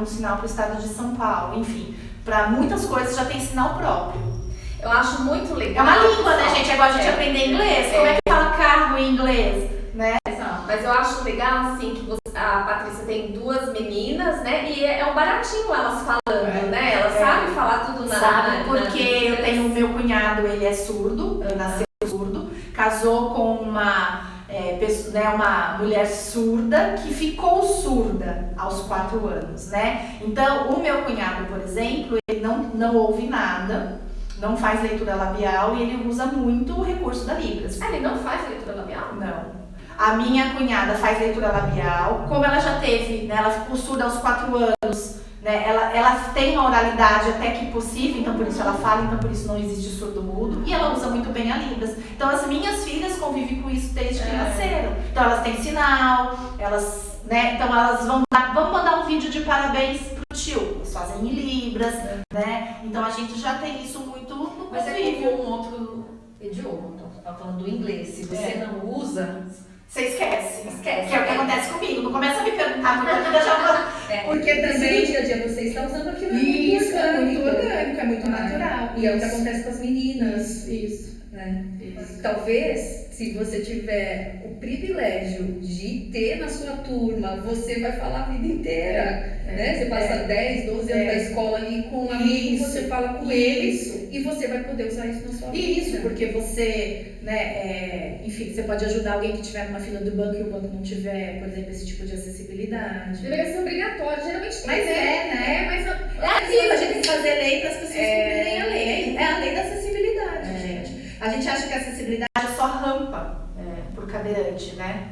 Speaker 3: sinal para o estado de São Paulo, enfim. Para muitas coisas já tem sinal próprio.
Speaker 1: Eu acho muito legal.
Speaker 3: É uma língua, né, gente? É igual a gente aprender inglês. Como é que fala carro em inglês, né?
Speaker 1: Mas eu acho legal, assim, que a Patrícia tem duas meninas, né? E é um baratinho elas falando, né? Elas sabem falar tudo
Speaker 3: porque eu tenho o meu cunhado, ele é surdo, nasceu surdo, casou com uma mulher surda que ficou surda aos 4 anos, né? Então, o meu cunhado, por exemplo, ele não ouve nada, não faz leitura labial e ele usa muito o recurso da Libras.
Speaker 1: Ele não faz leitura labial?
Speaker 3: Não. A minha cunhada faz leitura labial, como ela já teve, né? Ela ficou surda aos 4 anos, né? né? Ela tem uma oralidade até que possível, então por isso ela fala, então por isso não existe surdo-mudo, e ela usa muito bem a Libras. Então as minhas filhas convivem com isso desde que nasceram. Então elas têm sinal, elas, né? Então elas vamos mandar um vídeo de parabéns pro tio, eles fazem em Libras, né? Então a gente já tem isso muito no convívio.
Speaker 2: Mas é como um outro idioma, então você tá falando do inglês, se você não usa...
Speaker 3: Você esquece.
Speaker 2: Esquece.
Speaker 3: Que é o que acontece comigo. Não começa a me perguntar, porque eu já vou.
Speaker 4: Porque também no dia a dia você está usando aquilo,
Speaker 3: Isso,
Speaker 4: é
Speaker 3: é
Speaker 4: muito
Speaker 3: muito
Speaker 4: orgânico, é muito natural. E é o que acontece com as meninas.
Speaker 3: Isso.
Speaker 4: Né? Talvez, se você tiver o privilégio de ter na sua turma, você vai falar a vida inteira. Né? Você passa 10, 12 anos da escola ali com um amigo, você fala com eles e você vai poder usar isso na sua vida.
Speaker 3: Isso, porque você, né, enfim, você pode ajudar alguém que estiver numa fila do banco e o banco não tiver, por exemplo, esse tipo de acessibilidade.
Speaker 4: Deveria ser obrigatório, geralmente tem.
Speaker 3: Mas
Speaker 4: né? Mas
Speaker 3: aquilo, a gente tem que fazer lei para as pessoas cumprirem a lei. É a lei da acessibilidade, gente. A gente acha que a acessibilidade é só rampa por cadeirante, né?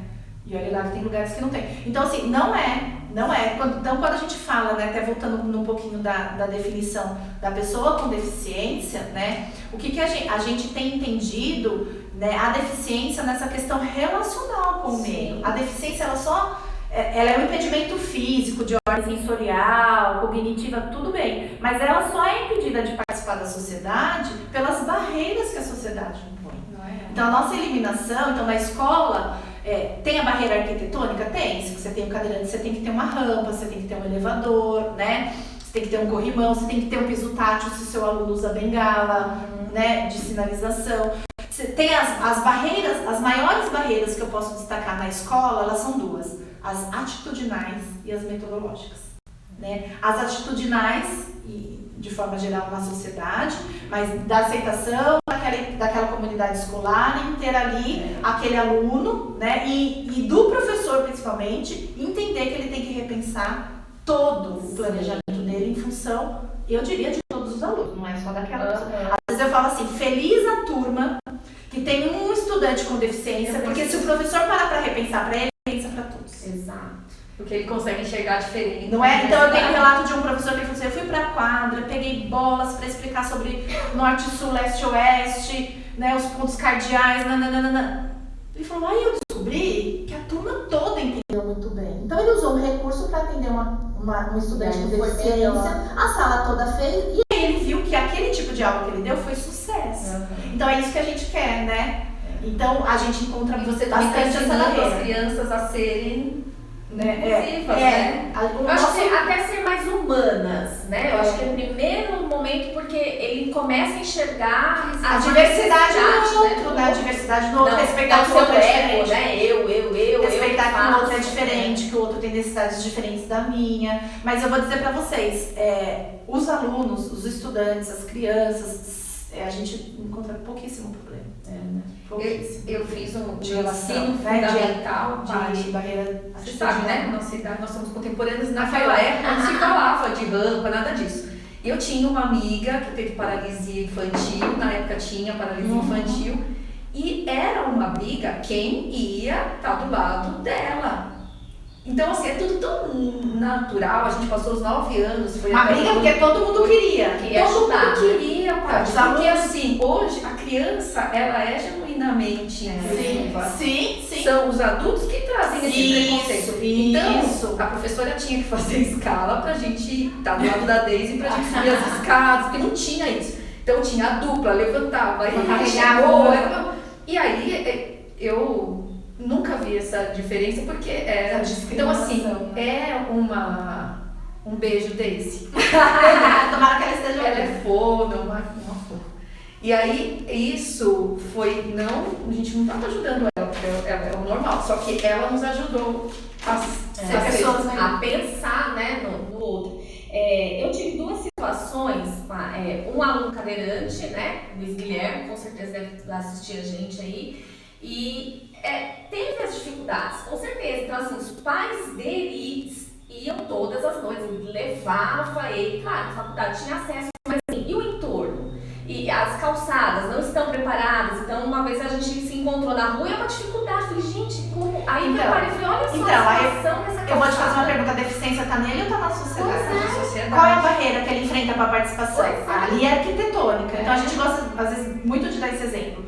Speaker 3: E olha lá que tem lugares que não tem. Então, assim, não é. Então, quando a gente fala, né, até voltando um pouquinho da definição da pessoa com deficiência, né, o que a gente tem entendido, né, a deficiência nessa questão relacional com o meio. A deficiência, ela é um impedimento físico, de ordem sensorial, cognitiva, tudo bem. Mas ela só é impedida de participar da sociedade pelas barreiras que a sociedade impõe. Então, a nossa eliminação, então, na escola... tem a barreira arquitetônica? Tem. Se você tem um cadeirante, você tem que ter uma rampa, você tem que ter um elevador, né? Você tem que ter um corrimão, você tem que ter um piso tátil se o seu aluno usa bengala, né? De sinalização. Você tem as barreiras, as maiores barreiras que eu posso destacar na escola, elas são duas. As atitudinais e as metodológicas. Né? As atitudinais, de forma geral na sociedade, mas da aceitação daquela comunidade escolar em ter ali aquele aluno, né? E do professor principalmente, entender que ele tem que repensar todo o planejamento dele em função, eu diria, de todos os alunos, não é só daquela pessoa. Às vezes eu falo assim, feliz a turma que tem um estudante com deficiência, porque se o professor parar para repensar para ele, pensa para todos.
Speaker 2: Exato. Porque ele consegue enxergar diferente.
Speaker 3: Não é? Então eu tenho um relato de um professor que falou assim, eu fui pra quadra, peguei bolas para explicar sobre norte, sul, leste, oeste, né, os pontos cardeais, nananana. Ele falou, aí eu descobri que a turma toda entendeu muito bem. Então ele usou um recurso para atender um estudante com deficiência, a sala toda fez, e aí ele viu que aquele tipo de aula que ele deu foi sucesso. Então é isso que a gente quer, né? Então a gente encontra bastante essa barreira.
Speaker 2: As crianças a serem...
Speaker 1: Eu acho que até ser mais humanas, né? Eu acho que é o primeiro momento porque ele começa a enxergar
Speaker 3: a diversidade do outro, né? A diversidade do outro, respeitar que o outro é diferente.
Speaker 1: Né? Eu.
Speaker 3: Respeitar que o outro é diferente, que o outro tem necessidades diferentes da minha. Mas eu vou dizer pra vocês, os alunos, os estudantes, as crianças, a gente encontra pouquíssimo problema.
Speaker 2: Eu fiz um
Speaker 3: ensino
Speaker 2: fundamental
Speaker 3: de barreira.
Speaker 2: Você sabe, né? Na nossa idade, nós somos contemporâneos. Naquela época não se falava de rampa, nada disso. Eu tinha uma amiga que teve paralisia infantil, na época tinha paralisia infantil, e era uma briga quem ia estar do lado dela. Então, assim, é tudo tão natural, a gente passou os 9 anos. Foi
Speaker 3: uma briga porque todo mundo queria.
Speaker 2: Todo mundo queria, porque assim, hoje a criança, ela é genuinamente inclusiva.
Speaker 3: Sim.
Speaker 2: São os adultos que trazem esse preconceito. Então, a professora tinha que fazer escala pra gente estar do lado da Daisy, pra gente subir as escadas, porque não tinha isso. Então tinha a dupla, levantava, carregava. E aí, eu nunca vi essa diferença, porque era... Então, assim, um beijo desse.
Speaker 3: Tomara que ela esteja
Speaker 2: ela é foda, uma fofa. E aí, isso foi, a gente não estava ajudando ela, porque ela é o normal, só que ela nos ajudou
Speaker 1: a pensar, né, no outro. Eu tive 2 situações, um aluno cadeirante, né, Luiz Guilherme, com certeza deve assistir a gente aí, e teve as dificuldades, com certeza. Então, assim, os pais dele iam todas as noites, levava ele, claro, na faculdade tinha acesso, mas assim, e o entorno? E as calçadas não estão preparadas, então uma vez a gente se encontrou na rua e é uma dificuldade. Falei, gente, como? Aí eu falei, olha só a situação dessa
Speaker 3: Eu vou te fazer uma pergunta, a deficiência tá nele ou tá na sociedade?
Speaker 1: Pois é.
Speaker 3: Qual é a barreira que ele enfrenta para a participação?
Speaker 1: Pois é.
Speaker 3: Ali é arquitetônica. Então a gente gosta, às vezes, muito de dar esse exemplo.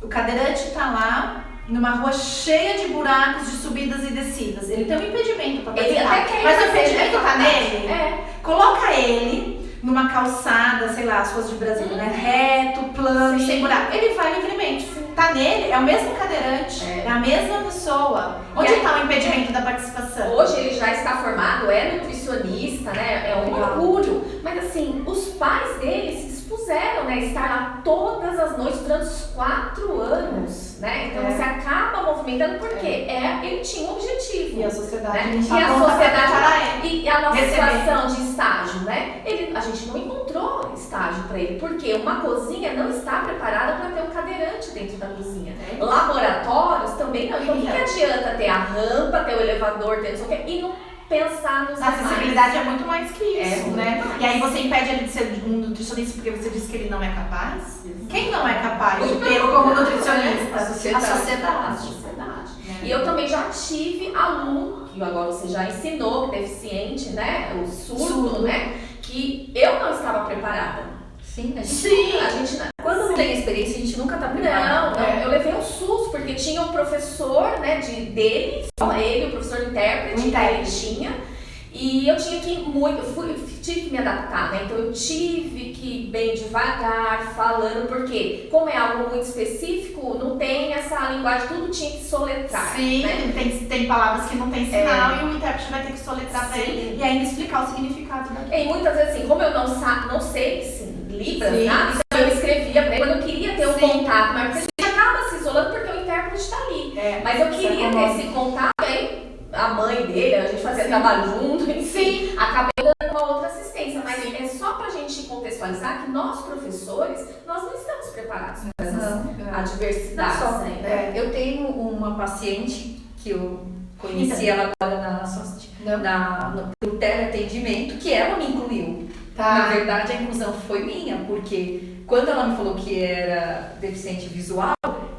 Speaker 3: O cadeirante está lá numa rua cheia de buracos, de subidas e descidas. Ele tem um impedimento para
Speaker 1: Ele
Speaker 3: participar.
Speaker 1: até quer
Speaker 3: Mas o
Speaker 1: fazer,
Speaker 3: impedimento
Speaker 1: né?
Speaker 3: está nele.
Speaker 1: É.
Speaker 3: Coloca ele numa calçada, sei lá, as ruas de Brasília, né? Reto, plano,
Speaker 1: Sim.
Speaker 3: sem buraco. Ele vai livremente. Tá nele, é o mesmo cadeirante, é a mesma pessoa. Onde está o impedimento da participação?
Speaker 1: Hoje ele já está formado, é nutricionista, né? É um orgulho. Mas assim, os pais dele se expuseram, né? Estar lá todas as noites durante os 4 anos, né? Então você acaba movimentando porque ele tinha um objetivo.
Speaker 3: E a sociedade
Speaker 1: né?
Speaker 3: não
Speaker 1: E
Speaker 3: tá
Speaker 1: a
Speaker 3: pronta pra
Speaker 1: sociedade
Speaker 3: preparar ele.
Speaker 1: e a nossa
Speaker 3: Receber.
Speaker 1: situação de estágio, né? A gente não encontrou estágio para ele, porque uma cozinha não está preparada para ter um cadeirante dentro da cozinha. Laboratórios também não. Então o que adianta ter a rampa, ter o elevador, ter não sei o quê, e não pensar nos
Speaker 3: A acessibilidade é muito mais que isso, né?
Speaker 1: mais.
Speaker 3: E aí você impede ele de ser um nutricionista porque você disse que ele não é capaz? Quem não é capaz de ter como nutricionista?
Speaker 1: A sociedade.
Speaker 3: A sociedade.
Speaker 1: E eu também já tive aluno, que agora você já ensinou, que é deficiente, né? O surdo, né? Que eu não estava preparada.
Speaker 2: Sim, a gente quando não tem experiência, a gente nunca tá preparado.
Speaker 1: Não, eu levei um susto, porque tinha um professor, né, dele, só ele, o professor intérprete, que ele tinha, e eu tinha que tive que me adaptar, né? Então eu tive que ir bem devagar, falando, porque como é algo muito específico, não tem essa linguagem, tudo tinha que soletrar.
Speaker 3: Sim,
Speaker 1: né?
Speaker 3: tem palavras que não tem sinal e o intérprete vai ter que soletrar pra ele e ainda explicar o significado daquilo.
Speaker 1: E muitas vezes assim, como eu não sei assim, Libras, nada, então eu escrevia pra ele, quando eu queria ter um contato, mas a gente acaba se isolando porque o intérprete está ali. Mas eu queria ter esse contato, aí a mãe dele, a gente fazia trabalho junto, enfim, acabei dando uma outra assistência, mas é só pra gente contextualizar que nós, professores, nós não estamos preparados para essas adversidades.
Speaker 2: Não só,
Speaker 1: né?
Speaker 2: Eu tenho uma paciente que eu conheci ela agora no teleatendimento, que ela me incluiu. Na verdade, a inclusão foi minha, porque quando ela me falou que era deficiente visual,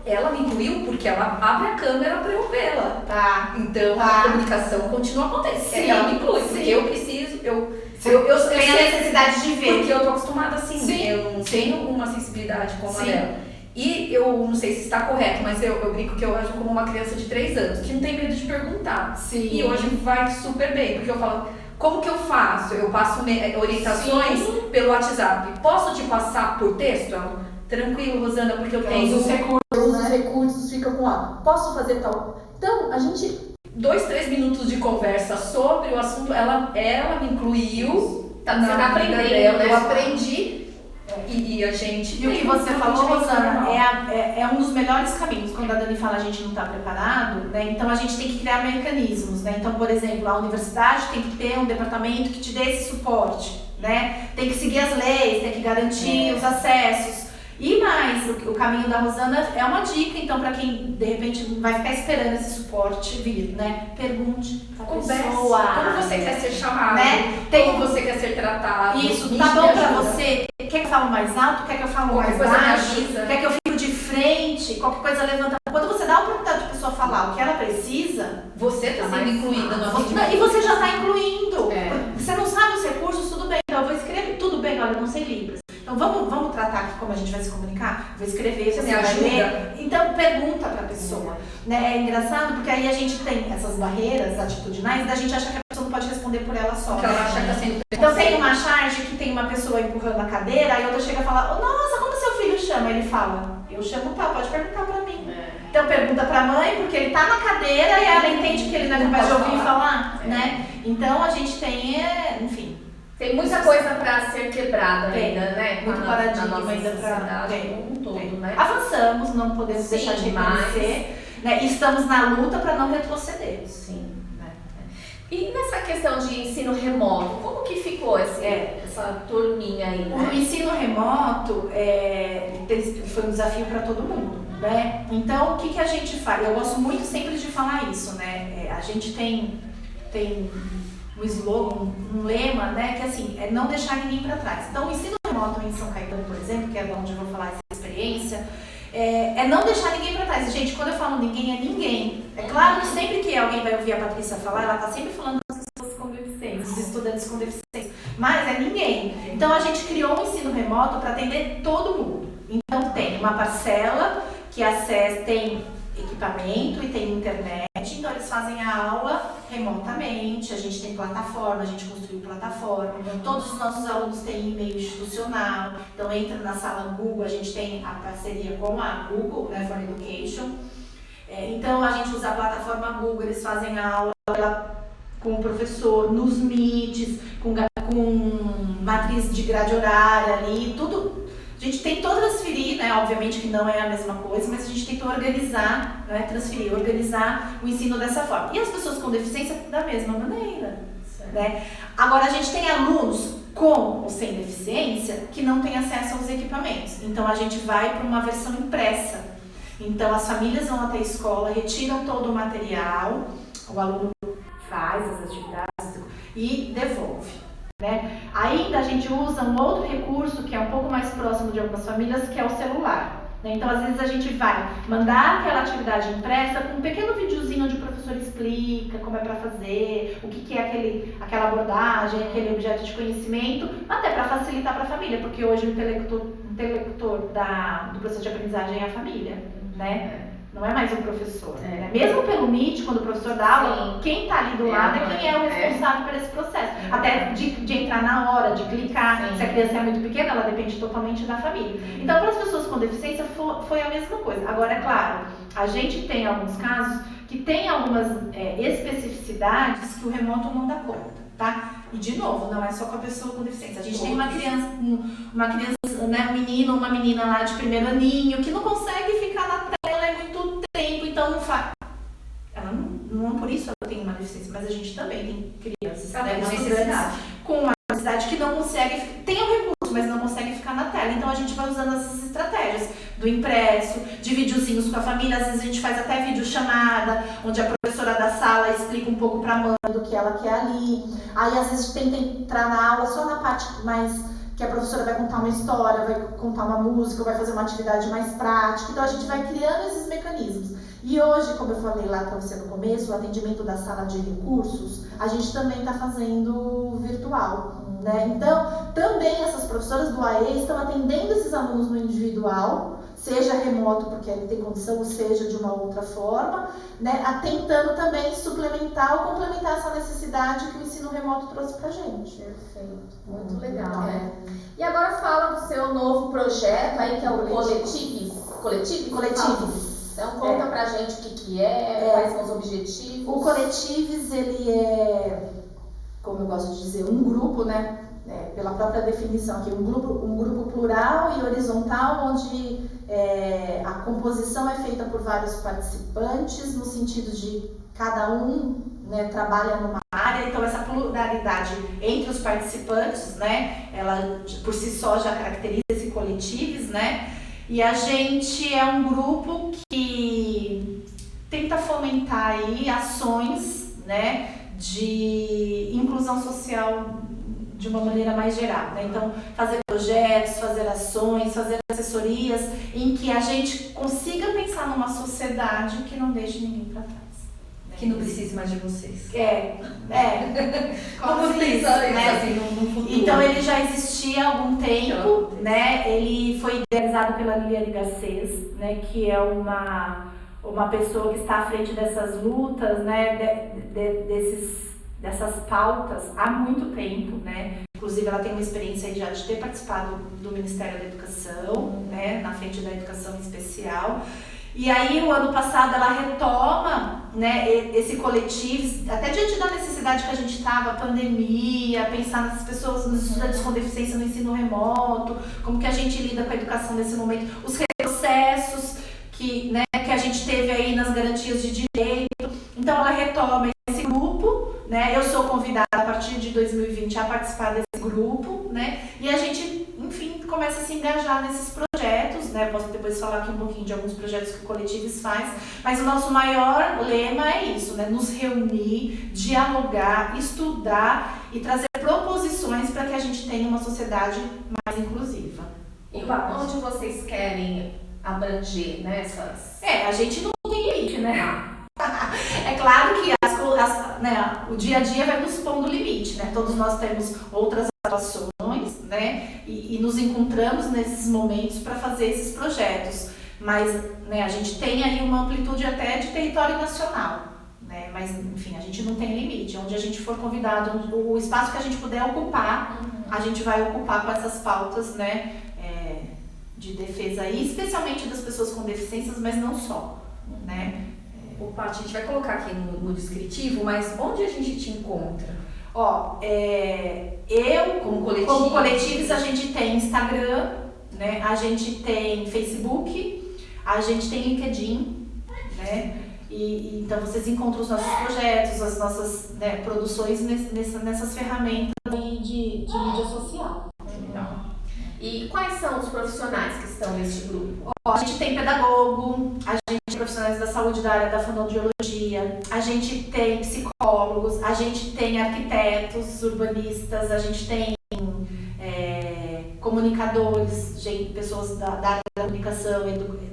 Speaker 2: ela me incluiu porque ela abre a câmera para eu vê-la. Então, a comunicação continua acontecendo. Ela me inclui, porque eu preciso, eu
Speaker 3: tenho a necessidade de ver.
Speaker 2: Porque eu tô acostumada assim, eu não tenho uma sensibilidade como a dela. E eu não sei se está correto, mas eu brinco que eu ajo como uma criança de 3 anos, que não tem medo de perguntar. E hoje vai super bem, porque eu falo, como que eu faço? Eu passo orientações pelo WhatsApp. Posso te passar por texto? Ela, tranquilo, Rosana, porque eu tenho
Speaker 3: os
Speaker 2: recursos, fica com posso fazer tal. Então, a gente 2-3 minutos de conversa sobre o assunto, ela me incluiu.
Speaker 1: Você tá aprendendo, né?
Speaker 2: Eu aprendi. E a gente.
Speaker 3: E o que você falou, Rosana, é um dos melhores caminhos. Quando a Dani fala a gente não está preparado, né? Então a gente tem que criar mecanismos, né? Então, por exemplo, a universidade tem que ter um departamento que te dê esse suporte, né? Tem que seguir as leis, tem que garantir os acessos. E mais, o caminho da Rosana é uma dica, então, para quem de repente vai ficar esperando esse suporte vir, né? Pergunte pra pessoa.
Speaker 2: Como você quer ser chamado,
Speaker 3: né?
Speaker 2: Como você quer ser tratado.
Speaker 3: Isso, tá bom pra você? Quer que eu falo mais alto? Quer que eu falo mais baixo? Quer que eu fico de frente? Qualquer coisa levanta. Quando você dá a oportunidade de pessoa falar o que ela precisa,
Speaker 2: você tá sendo incluída no atendimento.
Speaker 3: E você já tá incluindo. Você não sabe os recursos, tudo bem. Então eu vou escrever, tudo bem, olha, eu não sei Libras. Então vamos tratar aqui como a gente vai se comunicar? Vou escrever, você vai ler. Então pergunta pra pessoa. Né? É engraçado porque aí a gente tem essas barreiras atitudinais da gente achar que a pessoa não pode responder por ela só.
Speaker 2: Porque ela acha que tá sendo.
Speaker 3: Então tem uma charge que tem uma pessoa empurrando a cadeira, aí outra chega e fala, nossa, como seu filho chama? Ele fala, eu chamo tal, pode perguntar pra mim. Então pergunta pra mãe, porque ele tá na cadeira e ela entende que ele não é capaz de ouvir falar, né? Então a gente tem, enfim.
Speaker 1: Tem muita coisa para ser quebrada ainda, né?
Speaker 3: Muito paradigma ainda para
Speaker 1: né?
Speaker 3: Avançamos, não podemos deixar de reconhecer, né? E estamos na luta para não retroceder.
Speaker 1: Sim. E nessa questão de ensino remoto, como que ficou essa turminha aí? Né?
Speaker 3: O ensino remoto foi um desafio para todo mundo, né? Então, o que a gente faz? Eu gosto muito sempre de falar isso, né? A gente tem um slogan, um lema, né? Que assim, é não deixar ninguém para trás. Então, o ensino remoto em São Caetano, por exemplo, que é de onde eu vou falar essa experiência, é não deixar ninguém para trás. atrás. E, gente, quando eu falo ninguém, é ninguém. É claro que sempre que alguém vai ouvir a Patrícia falar, ela tá sempre falando das pessoas com deficiência, dos estudantes com deficiência. Mas é ninguém. Então, a gente criou um ensino remoto para atender todo mundo. Então, tem uma parcela que acessa, tem equipamento e tem internet, então eles fazem a aula remotamente, a gente tem plataforma, a gente construiu plataforma, todos os nossos alunos têm e-mail institucional, então entra na sala Google, a gente tem a parceria com a Google, né, for Education, então a gente usa a plataforma Google, eles fazem a aula com o professor, nos Meets, com matriz de grade horária ali, tudo. A gente tentou transferir, né? Obviamente que não é a mesma coisa, mas a gente tentou organizar, né? Organizar o ensino dessa forma. E as pessoas com deficiência da mesma maneira, né? Agora, a gente tem alunos com ou sem deficiência que não têm acesso aos equipamentos. Então, a gente vai para uma versão impressa. Então, as famílias vão até a escola, retiram todo o material, o aluno faz as atividades e devolve. Né? Ainda a gente usa um outro recurso que é um pouco mais próximo de algumas famílias, que é o celular. Né? Então, às vezes a gente vai mandar aquela atividade impressa com um pequeno videozinho onde o professor explica como é para fazer, o que é aquela abordagem, aquele objeto de conhecimento, até para facilitar para a família, porque hoje o interlocutor do processo de aprendizagem é a família, né? Não é mais o professor. Né? Mesmo pelo Meet, quando o professor dá aula, quem está ali do lado é quem é o responsável por esse processo. Até de entrar na hora, de clicar. Se a criança é muito pequena, ela depende totalmente da família. Então, para as pessoas com deficiência, foi a mesma coisa. Agora, é claro, a gente tem alguns casos que tem algumas especificidades que o remoto não dá conta, tá? E, de novo, não é só com a pessoa com deficiência. A gente tem uma criança, né, um menino ou uma menina lá de primeiro aninho que não consegue ficar na tela muito tempo, então não faz. Ela não por isso ela tem uma deficiência, mas a gente também tem crianças com uma necessidade que não consegue, tem o recurso, mas não consegue ficar na tela. Então a gente vai usando essas estratégias do impresso, de videozinhos com a família, às vezes a gente faz até videochamada, onde a professora da sala explica um pouco para a mãe do que ela quer ali. Aí às vezes tenta entrar na aula só na parte mais que a professora vai contar uma história, vai contar uma música, vai fazer uma atividade mais prática. Então a gente vai criando esses mecanismos. E hoje, como eu falei lá para você no começo, o atendimento da sala de recursos, a gente também está fazendo virtual, né? Então, também essas professoras do AE estão atendendo esses alunos no individual, seja remoto porque ele tem condição, ou seja de uma outra forma, né? Tentando também suplementar ou complementar essa necessidade que o ensino remoto trouxe pra gente.
Speaker 1: Perfeito, muito legal, né? E agora fala do seu novo projeto aí, que é o Coletives. Então conta pra gente o que é, quais são os objetivos.
Speaker 3: O Coletives, ele é, como eu gosto de dizer, um grupo, né? Pela própria definição aqui, um grupo plural e horizontal, onde a composição é feita por vários participantes, no sentido de cada um, né, trabalha numa área. Então essa pluralidade entre os participantes, né, ela por si só já caracteriza esse Coletives, né? E a gente é um grupo que tenta fomentar aí ações, né, de inclusão social de uma maneira mais geral, né? Então, fazer projetos, fazer ações, fazer assessorias em que a gente consiga pensar numa sociedade que não deixe ninguém para trás.
Speaker 2: Que não precise mais de vocês.
Speaker 3: Como diz, né?
Speaker 2: Assim, no futuro.
Speaker 3: Então ele já existia há algum tempo, né? Ele foi idealizado pela Liliane Garcês, né? Que é uma pessoa que está à frente dessas lutas, né? Dessas pautas há muito tempo, né? Inclusive ela tem uma experiência aí já de ter participado do Ministério da Educação, né? Na frente da educação especial. E aí, o ano passado, ela retoma, né, esse Coletives, até diante da necessidade que a gente estava, pandemia, pensar nas pessoas, nos estudantes com deficiência no ensino remoto, como que a gente lida com a educação nesse momento, os retrocessos que a gente teve aí nas garantias de direito. Então, ela retoma esse grupo, né, eu sou convidada a partir de 2020 a participar desse grupo, né, e a gente, enfim, começa a se engajar nesses projetos, né? Posso depois falar aqui um pouquinho de alguns projetos que o Coletives faz, mas o nosso maior lema é isso, né? Nos reunir, dialogar, estudar e trazer proposições para que a gente tenha uma sociedade mais inclusiva.
Speaker 1: E onde vocês querem abranger, né, essas...
Speaker 3: A gente não tem limite, né? É claro que o dia a dia vai nos pondo limite, né? Todos nós temos outras atuações, né? E nos encontramos nesses momentos para fazer esses projetos. Mas, né, a gente tem aí uma amplitude até de território nacional, né? Mas, enfim, a gente não tem limite. Onde a gente for convidado, o espaço que a gente puder ocupar, a gente vai ocupar com essas pautas, né? De defesa aí, especialmente das pessoas com deficiências, mas não só, né?
Speaker 2: Paty, a gente vai colocar aqui no descritivo, mas onde a gente te encontra?
Speaker 3: Eu, como coletivos, a gente tem Instagram, né? A gente tem Facebook, a gente tem LinkedIn, né? E então vocês encontram os nossos projetos, as nossas, né, produções nessas ferramentas de mídia social.
Speaker 1: Então, e quais são os profissionais que estão neste grupo?
Speaker 3: A gente tem pedagogo, a gente tem profissionais da saúde da área da fonoaudiologia, a gente tem psicólogos, a gente tem arquitetos, urbanistas, a gente tem comunicadores, pessoas da área da comunicação,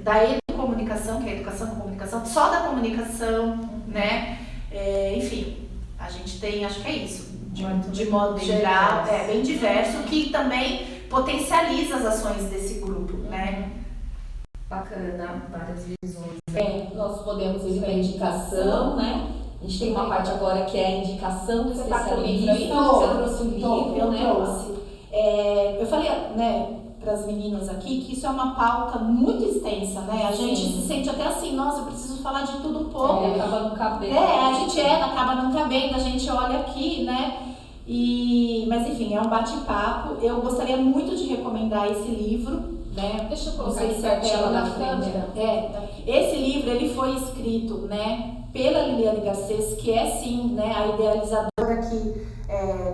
Speaker 3: da educomunicação, que é a educação com comunicação, só da comunicação, né? Enfim, a gente tem, acho que é isso, de modo geral, bem diverso, que também potencializa as ações desse grupo, né?
Speaker 2: Bacana, várias visões.
Speaker 5: Nós podemos ir para a indicação, né? A gente tem uma parte agora que é a indicação do especialista. Você trouxe um livro, né?
Speaker 3: Trouxe. Eu falei, né, para as meninas aqui que isso é uma pauta muito extensa, né? A gente se sente até assim, nossa, eu preciso falar de tudo um pouco.
Speaker 5: Acaba não cabendo.
Speaker 3: A gente acaba não cabendo, a gente olha aqui, né? Mas enfim, é um bate-papo. Eu gostaria muito de recomendar esse livro, né?
Speaker 5: Deixa eu colocar aqui a tela na frente.
Speaker 3: Esse livro ele foi escrito, né, pela Liliane Garcês, que é sim, né, a idealizadora aqui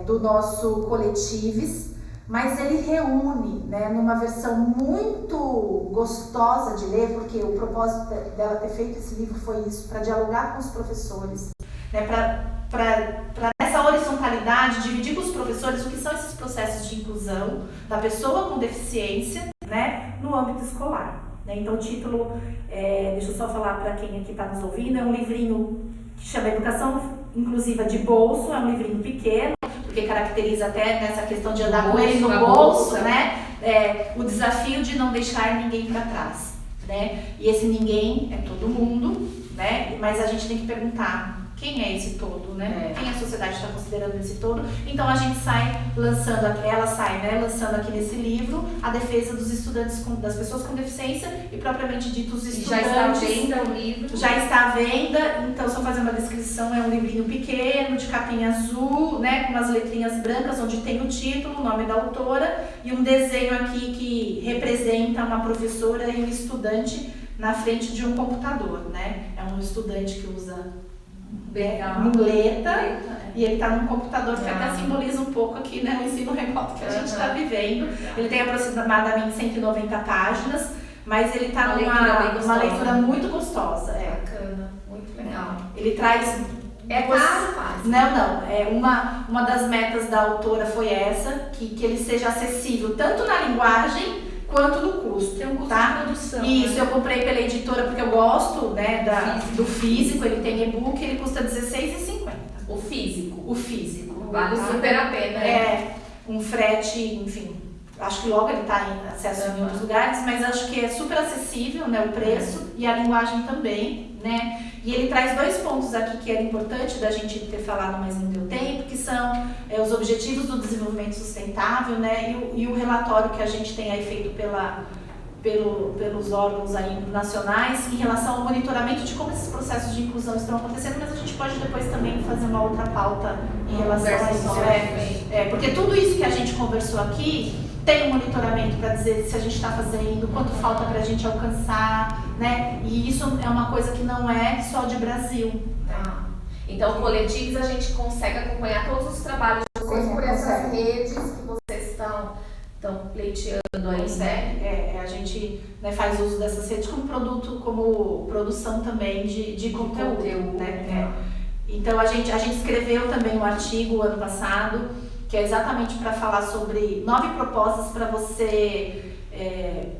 Speaker 3: do nosso Coletives, mas ele reúne, né, numa versão muito gostosa de ler, porque o propósito dela ter feito esse livro foi isso, para dialogar com os professores, né, para essa horizontalidade, dividir com os professores o que são esses processos de inclusão da pessoa com deficiência, né, no âmbito escolar. Né? Então o título, deixa eu só falar para quem aqui está nos ouvindo, é um livrinho que chama Educação Inclusiva de Bolso, é um livrinho pequeno, porque caracteriza até nessa questão de andar com ele no bolso, né? O desafio de não deixar ninguém para trás, né? E esse ninguém é todo mundo, né? Mas a gente tem que perguntar quem é esse todo, né? Quem a sociedade está considerando esse todo? Então a gente lançando aqui nesse livro a defesa dos estudantes, das pessoas com deficiência e propriamente dito os estudantes.
Speaker 2: Já está à venda o livro?
Speaker 3: Já está à venda, então só fazer uma descrição, é um livrinho pequeno, de capinha azul, né? Com umas letrinhas brancas onde tem o título, o nome da autora e um desenho aqui que representa uma professora e um estudante na frente de um computador, né? É um estudante que usa muleta e ele está num computador que até simboliza um pouco aqui, né, o ensino remoto que a gente está vivendo. Ele tem aproximadamente 190 páginas, mas ele está numa leitura muito gostosa.
Speaker 1: Bacana, muito legal.
Speaker 3: Ele traz...
Speaker 1: fácil?
Speaker 3: Não. Uma das metas da autora foi essa, que ele seja acessível tanto na linguagem quanto no custo. Tem um custo de produção. Isso, né? Eu comprei pela editora porque eu gosto, né, do físico, ele tem e-book, ele custa R$16,50.
Speaker 1: O físico.
Speaker 2: Vale super a pena.
Speaker 3: Um frete, enfim, acho que logo ele está em acesso em outros lugares, mas acho que é super acessível, né, o preço e a linguagem também, né? E ele traz 2 pontos aqui que era importante da gente ter falado, mas não deu tempo, que são os Objetivos do Desenvolvimento Sustentável, né? E o relatório que a gente tem aí feito pelos órgãos aí nacionais em relação ao monitoramento de como esses processos de inclusão estão acontecendo, mas a gente pode depois também fazer uma outra pauta em relação a isso. Porque tudo isso que a gente conversou aqui tem um monitoramento para dizer se a gente está fazendo, quanto falta para a gente alcançar, né? E isso é uma coisa que não é só de Brasil.
Speaker 1: Então, coletivos, a gente consegue acompanhar todos os trabalhos de vocês por essas redes que vocês estão pleiteando aí, né?
Speaker 3: A gente, né, faz uso dessas redes como produto, como produção também de conteúdo, né? Então, a gente escreveu também um artigo ano passado, que é exatamente para falar sobre 9 propostas para você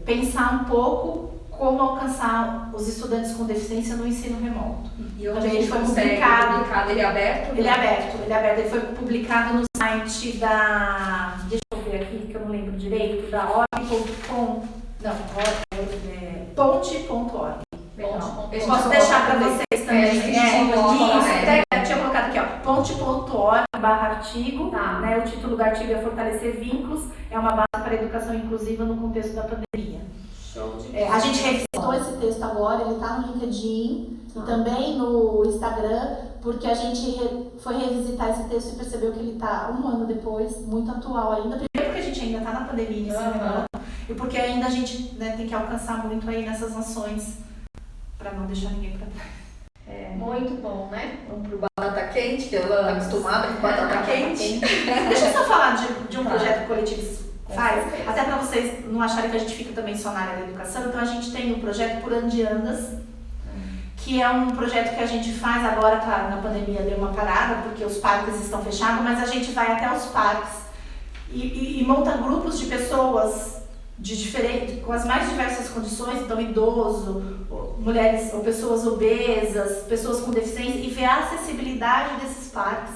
Speaker 3: pensar um pouco como alcançar os estudantes com deficiência no ensino remoto.
Speaker 2: E onde
Speaker 3: Também
Speaker 2: a gente
Speaker 3: foi
Speaker 2: consegue publicado, ele é aberto?
Speaker 3: Ele é aberto, ele foi publicado no site da, deixa eu ver aqui que eu não lembro direito, da org.com, não, ponte.org.
Speaker 2: Esse
Speaker 3: Posso deixar para vocês também.
Speaker 2: Isso,
Speaker 3: tinha colocado aqui, ó, ponte.org/artigo,
Speaker 1: Tá.
Speaker 3: né? O título do artigo é Fortalecer Vínculos, é uma base para a educação inclusiva no contexto da pandemia.
Speaker 1: Show de
Speaker 3: A gente revisitou esse texto agora, ele está no LinkedIn e também no Instagram, porque a gente foi revisitar esse texto e percebeu que ele está 1 ano depois, muito atual ainda. Primeiro porque a gente ainda está na pandemia, e porque ainda a gente, né, tem que alcançar muito aí nessas ações para não deixar ninguém para trás.
Speaker 1: Muito bom, né?
Speaker 2: Vamos pro batata quente, que ela está acostumada com batata quente.
Speaker 3: Deixa eu só falar de um projeto coletivo que faz,
Speaker 1: certeza.
Speaker 3: até para vocês não acharem que a gente fica também só na área da educação. Então a gente tem um projeto Por Onde Andas, que é um projeto que a gente faz agora, claro, na pandemia deu uma parada, porque os parques estão fechados, mas a gente vai até os parques e monta grupos de pessoas com as mais diversas condições, então idoso, mulheres ou pessoas obesas, pessoas com deficiência, e ver a acessibilidade desses parques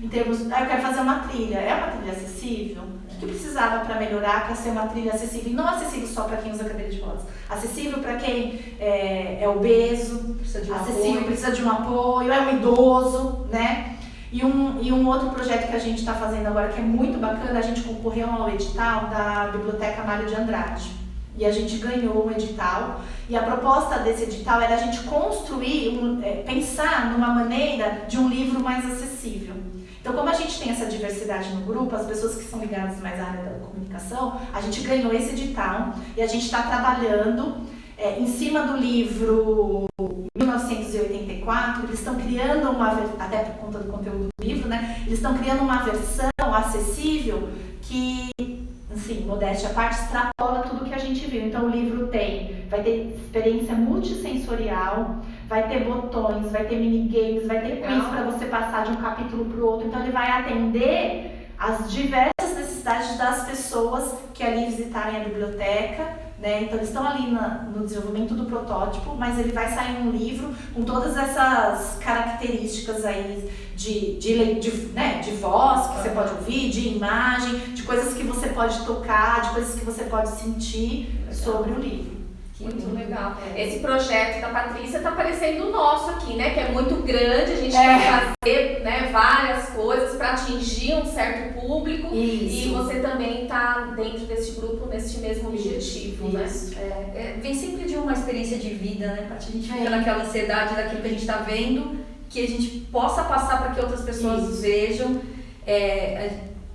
Speaker 3: em termos, eu quero fazer uma trilha, é uma trilha acessível? O que precisava para melhorar, para ser uma trilha acessível? E não acessível só para quem usa cadeira de rodas, acessível para quem é obeso, acessível, precisa de um apoio, é um idoso, né? E um outro projeto que a gente está fazendo agora, que é muito bacana, a gente concorreu ao edital da Biblioteca Mário de Andrade. E a gente ganhou um edital. E a proposta desse edital era a gente construir, pensar numa maneira de um livro mais acessível. Então, como a gente tem essa diversidade no grupo, as pessoas que são ligadas mais à área da comunicação, a gente ganhou esse edital e a gente está trabalhando em cima do livro 1984, eles estão criando até por conta do conteúdo do livro, né? Eles estão criando uma versão acessível que, assim, modéstia à parte, extrapola tudo que a gente viu. Então o livro vai ter experiência multissensorial, vai ter botões, vai ter minigames, vai ter quiz para você passar de um capítulo para o outro. Então ele vai atender as diversas necessidades das pessoas que ali visitarem a biblioteca. Né? Então eles estão ali no desenvolvimento do protótipo, mas ele vai sair um livro com todas essas características aí de voz que você pode ouvir, de imagem, de coisas que você pode tocar, de coisas que você pode sentir sobre o livro.
Speaker 1: Muito legal. Esse projeto da Patrícia está parecendo o nosso aqui, né? Que é muito grande, a gente quer fazer, né, várias coisas para atingir um certo público.
Speaker 3: Isso.
Speaker 1: E você também está dentro desse grupo, nesse mesmo objetivo, né?
Speaker 2: Vem sempre de uma experiência de vida, né? Pra gente ficar naquela ansiedade daquilo que a gente está vendo, que a gente possa passar para que outras pessoas vejam.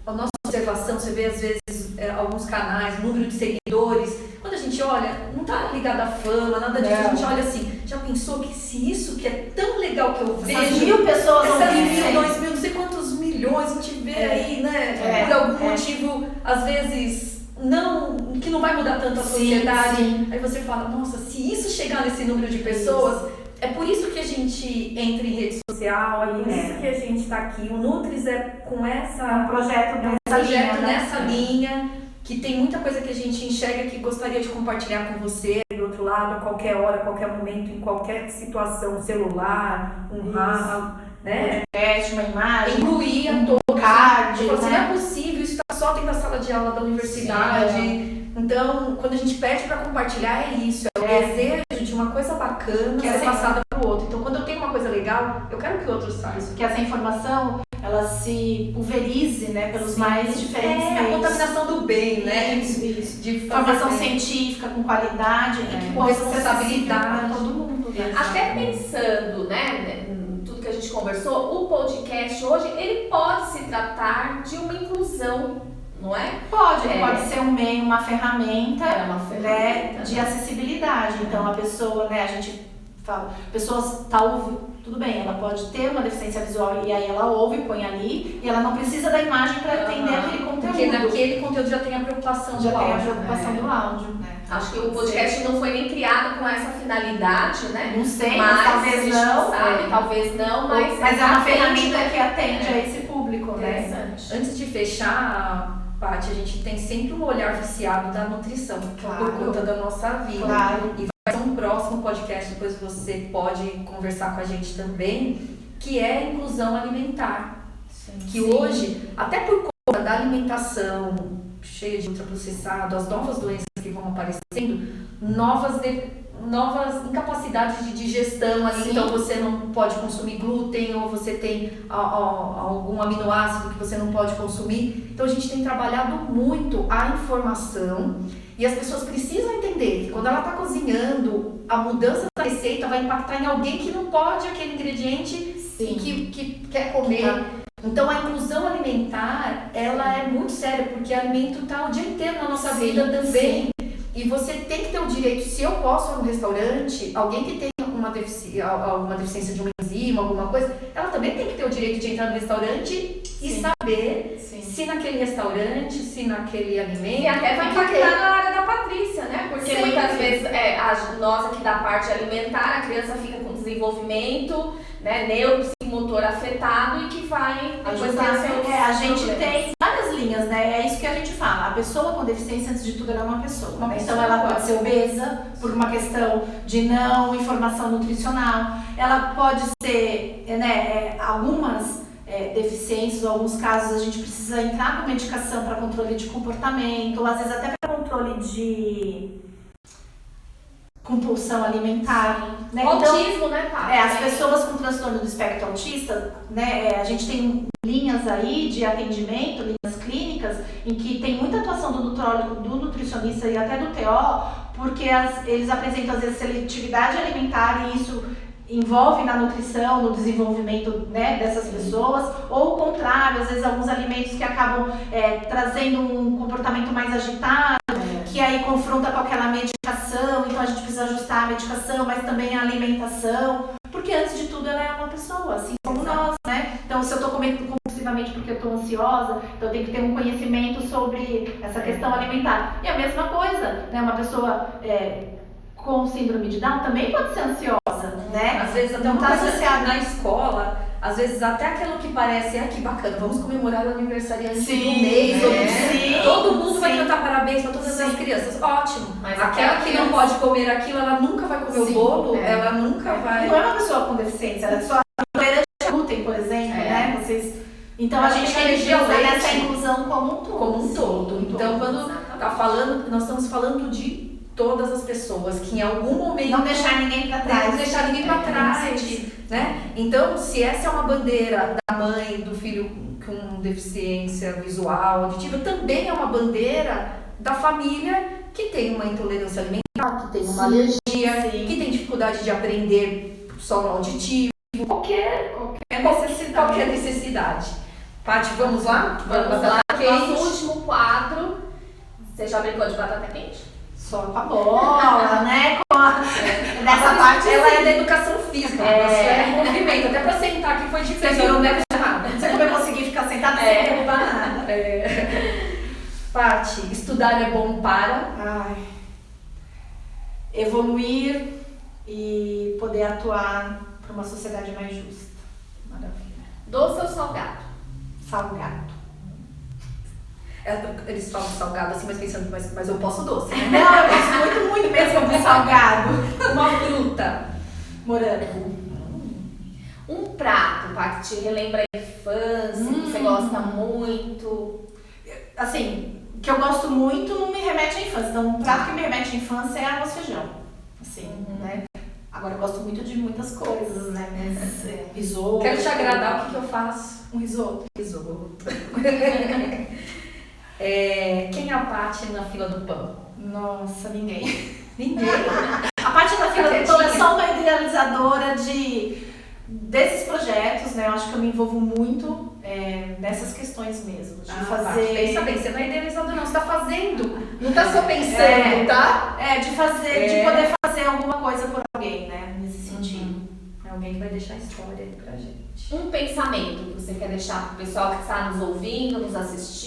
Speaker 2: A nossa observação, você vê às vezes alguns canais, número de seguidores. Quando a gente olha, não tá ligado à fama, nada disso. A gente olha assim, já pensou que se isso que é tão legal que eu vejo...
Speaker 3: Essas 1000 pessoas,
Speaker 2: essas 1.000, 2.000, não sei quantos milhões a gente vê aí, né? Por algum motivo, às vezes, que não vai mudar tanto a sociedade.
Speaker 3: Sim.
Speaker 2: Aí você fala, nossa, se isso chegar nesse número de pessoas... É por isso que a gente entra em rede social, é por isso que a gente está aqui. O Nutris é com
Speaker 3: um projeto
Speaker 2: nessa linha, que tem muita coisa que a gente enxerga que gostaria de compartilhar com você, do outro lado, a qualquer hora, a qualquer momento, em qualquer situação, celular, um rádio, né?
Speaker 3: Uma imagem,
Speaker 2: incluir a todos.
Speaker 3: Card,
Speaker 2: Não é possível, isso está só dentro da sala de aula da universidade. Então, quando a gente pede para compartilhar, é isso, é o desejo de uma coisa bacana ser passada para o outro. Então, quando eu tenho uma coisa legal, eu quero que o outro saiba.
Speaker 3: Que essa informação, ela se pulverize, né, pelos mais diferentes meios.
Speaker 2: A contaminação do bem, né?
Speaker 3: Isso.
Speaker 2: De
Speaker 3: formação científica com qualidade e que
Speaker 2: com responsabilidade
Speaker 3: para todo mundo. Né?
Speaker 1: Até pensando, né, em tudo que a gente conversou, o podcast hoje, ele pode se tratar de uma inclusão, não é?
Speaker 3: Pode ser um meio, uma ferramenta,
Speaker 1: né,
Speaker 3: de acessibilidade. Então a pessoa, né, a gente fala, a pessoa está ouvindo, tudo bem, ela pode ter uma deficiência visual e aí ela ouve, põe ali, e ela não precisa da imagem para entender aquele conteúdo.
Speaker 2: Porque naquele conteúdo já tem a preocupação do
Speaker 3: áudio. Né?
Speaker 1: Acho que o podcast não foi nem criado com essa finalidade, né?
Speaker 3: Não sei, mas talvez não.
Speaker 1: Talvez não, mas
Speaker 3: é uma ferramenta que atende a esse público, né?
Speaker 2: Antes de fechar, Paty, a gente tem sempre um olhar viciado da nutrição, por conta da nossa vida.
Speaker 3: Claro.
Speaker 2: E vai próximo podcast, depois você pode conversar com a gente também, que é a inclusão alimentar. Que hoje, até por conta da alimentação cheia de ultraprocessado, as novas doenças que vão aparecendo, novas incapacidades de digestão ali, então você não pode consumir glúten ou você tem algum aminoácido que você não pode consumir. Então a gente tem trabalhado muito a informação e as pessoas precisam entender que quando ela está cozinhando, a mudança da receita vai impactar em alguém que não pode aquele ingrediente e que quer comer. Então a inclusão alimentar, ela é muito séria, porque alimento está o dia inteiro na nossa vida também. E você tem que ter o direito, se eu posso ir no restaurante, alguém que tem alguma deficiência de uma enzima, alguma coisa, ela também tem que ter o direito de entrar no restaurante e saber se naquele restaurante, se naquele alimento...
Speaker 1: E até vai impactar na área da Patrícia, né? Porque muitas vezes, nós aqui da parte alimentar, a criança fica com desenvolvimento, né, neuropsicomotor afetado e que vai depois ter
Speaker 3: a gente tem várias linhas, né? É isso que a gente fala. A pessoa com deficiência, antes de tudo, ela é uma pessoa. Então ela pode ser obesa por uma questão de não informação nutricional. Ela pode ser, algumas deficiências, ou alguns casos a gente precisa entrar com medicação para controle de comportamento, ou às vezes até para controle de compulsão alimentar, né?
Speaker 1: O autismo, né, Paty?
Speaker 3: As pessoas com transtorno do espectro autista, né, a gente tem linhas aí de atendimento, linhas clínicas, em que tem muita atuação do nutrólogo, do nutricionista e até do TO, porque eles apresentam às vezes seletividade alimentar e isso envolve na nutrição, no desenvolvimento, né, dessas pessoas, ou o contrário, às vezes alguns alimentos que acabam trazendo um comportamento mais agitado, que aí confronta com aquela medicação, então a gente precisa ajustar a medicação, mas também a alimentação, porque antes de tudo ela é uma pessoa, assim como nós, né? Então se eu estou comendo compulsivamente porque eu estou ansiosa, então eu tenho que ter um conhecimento sobre essa questão alimentar. E a mesma coisa, né? Uma pessoa com síndrome de Down também pode ser ansiosa, né?
Speaker 2: Às vezes até uma coisa na escola, às vezes até aquilo que parece, que bacana, vamos comemorar o aniversariante do mês, todo mundo vai cantar parabéns para todas as crianças, ótimo. Mas aquela que não pode comer aquilo, ela nunca vai comer o bolo, ela nunca vai...
Speaker 3: Não é uma pessoa com deficiência, ela é só intolerante a glúten, por exemplo, né? Então a gente tem que pensar nessa inclusão como um todo.
Speaker 2: Então quando tá falando, nós estamos falando de todas as pessoas que em algum momento...
Speaker 3: Não deixar ninguém para trás.
Speaker 2: Não deixar ninguém para trás, né? Então, se essa é uma bandeira da mãe, do filho com deficiência visual, auditiva, também é uma bandeira da família que tem uma intolerância alimentar, que tem uma alergia, que tem dificuldade de aprender som auditivo, qualquer necessidade. Paty, vamos lá?
Speaker 1: Vamos lá. Nosso último quadro. Você já brincou de batata quente?
Speaker 3: Só com a bola, né? Nessa parte
Speaker 2: ela é da educação física, é movimento. Até pra sentar aqui foi difícil, não deve ser nada.
Speaker 3: Você como eu consegui ficar sentada sem derrubar nada.
Speaker 2: Paty, estudar é bom para
Speaker 3: evoluir e poder atuar para uma sociedade mais justa. Maravilha.
Speaker 1: Doce ou salgado?
Speaker 3: Salgado.
Speaker 2: Eles falam salgado assim, mas pensando, mas eu posso doce, né?
Speaker 3: Não, eu gosto muito mesmo de salgado.
Speaker 2: Uma fruta.
Speaker 3: Morango.
Speaker 1: Um prato, Paty, te relembra a infância, que você gosta muito.
Speaker 3: Assim, que eu gosto muito não me remete à infância. Então, um prato que me remete à infância é arroz e feijão. Assim, né? Agora eu gosto muito de muitas coisas, né? Mas, risoto.
Speaker 2: Quero te agradar, o que eu faço?
Speaker 3: Um risoto.
Speaker 2: Quem é a Paty na fila do pão?
Speaker 3: Nossa, ninguém.
Speaker 2: Ninguém.
Speaker 3: A Paty na fila do pão é só uma idealizadora desses projetos, né? Eu acho que eu me envolvo muito nessas questões mesmo. De fazer.
Speaker 2: Paty, pensa bem, você não é idealizadora, não, você tá fazendo. Não tá só pensando, tá?
Speaker 3: De fazer, de poder fazer alguma coisa por alguém, né? Nesse sentido.
Speaker 2: É alguém que vai deixar a história aí pra gente.
Speaker 1: Um pensamento que você quer deixar pro pessoal que está nos ouvindo, nos assistindo?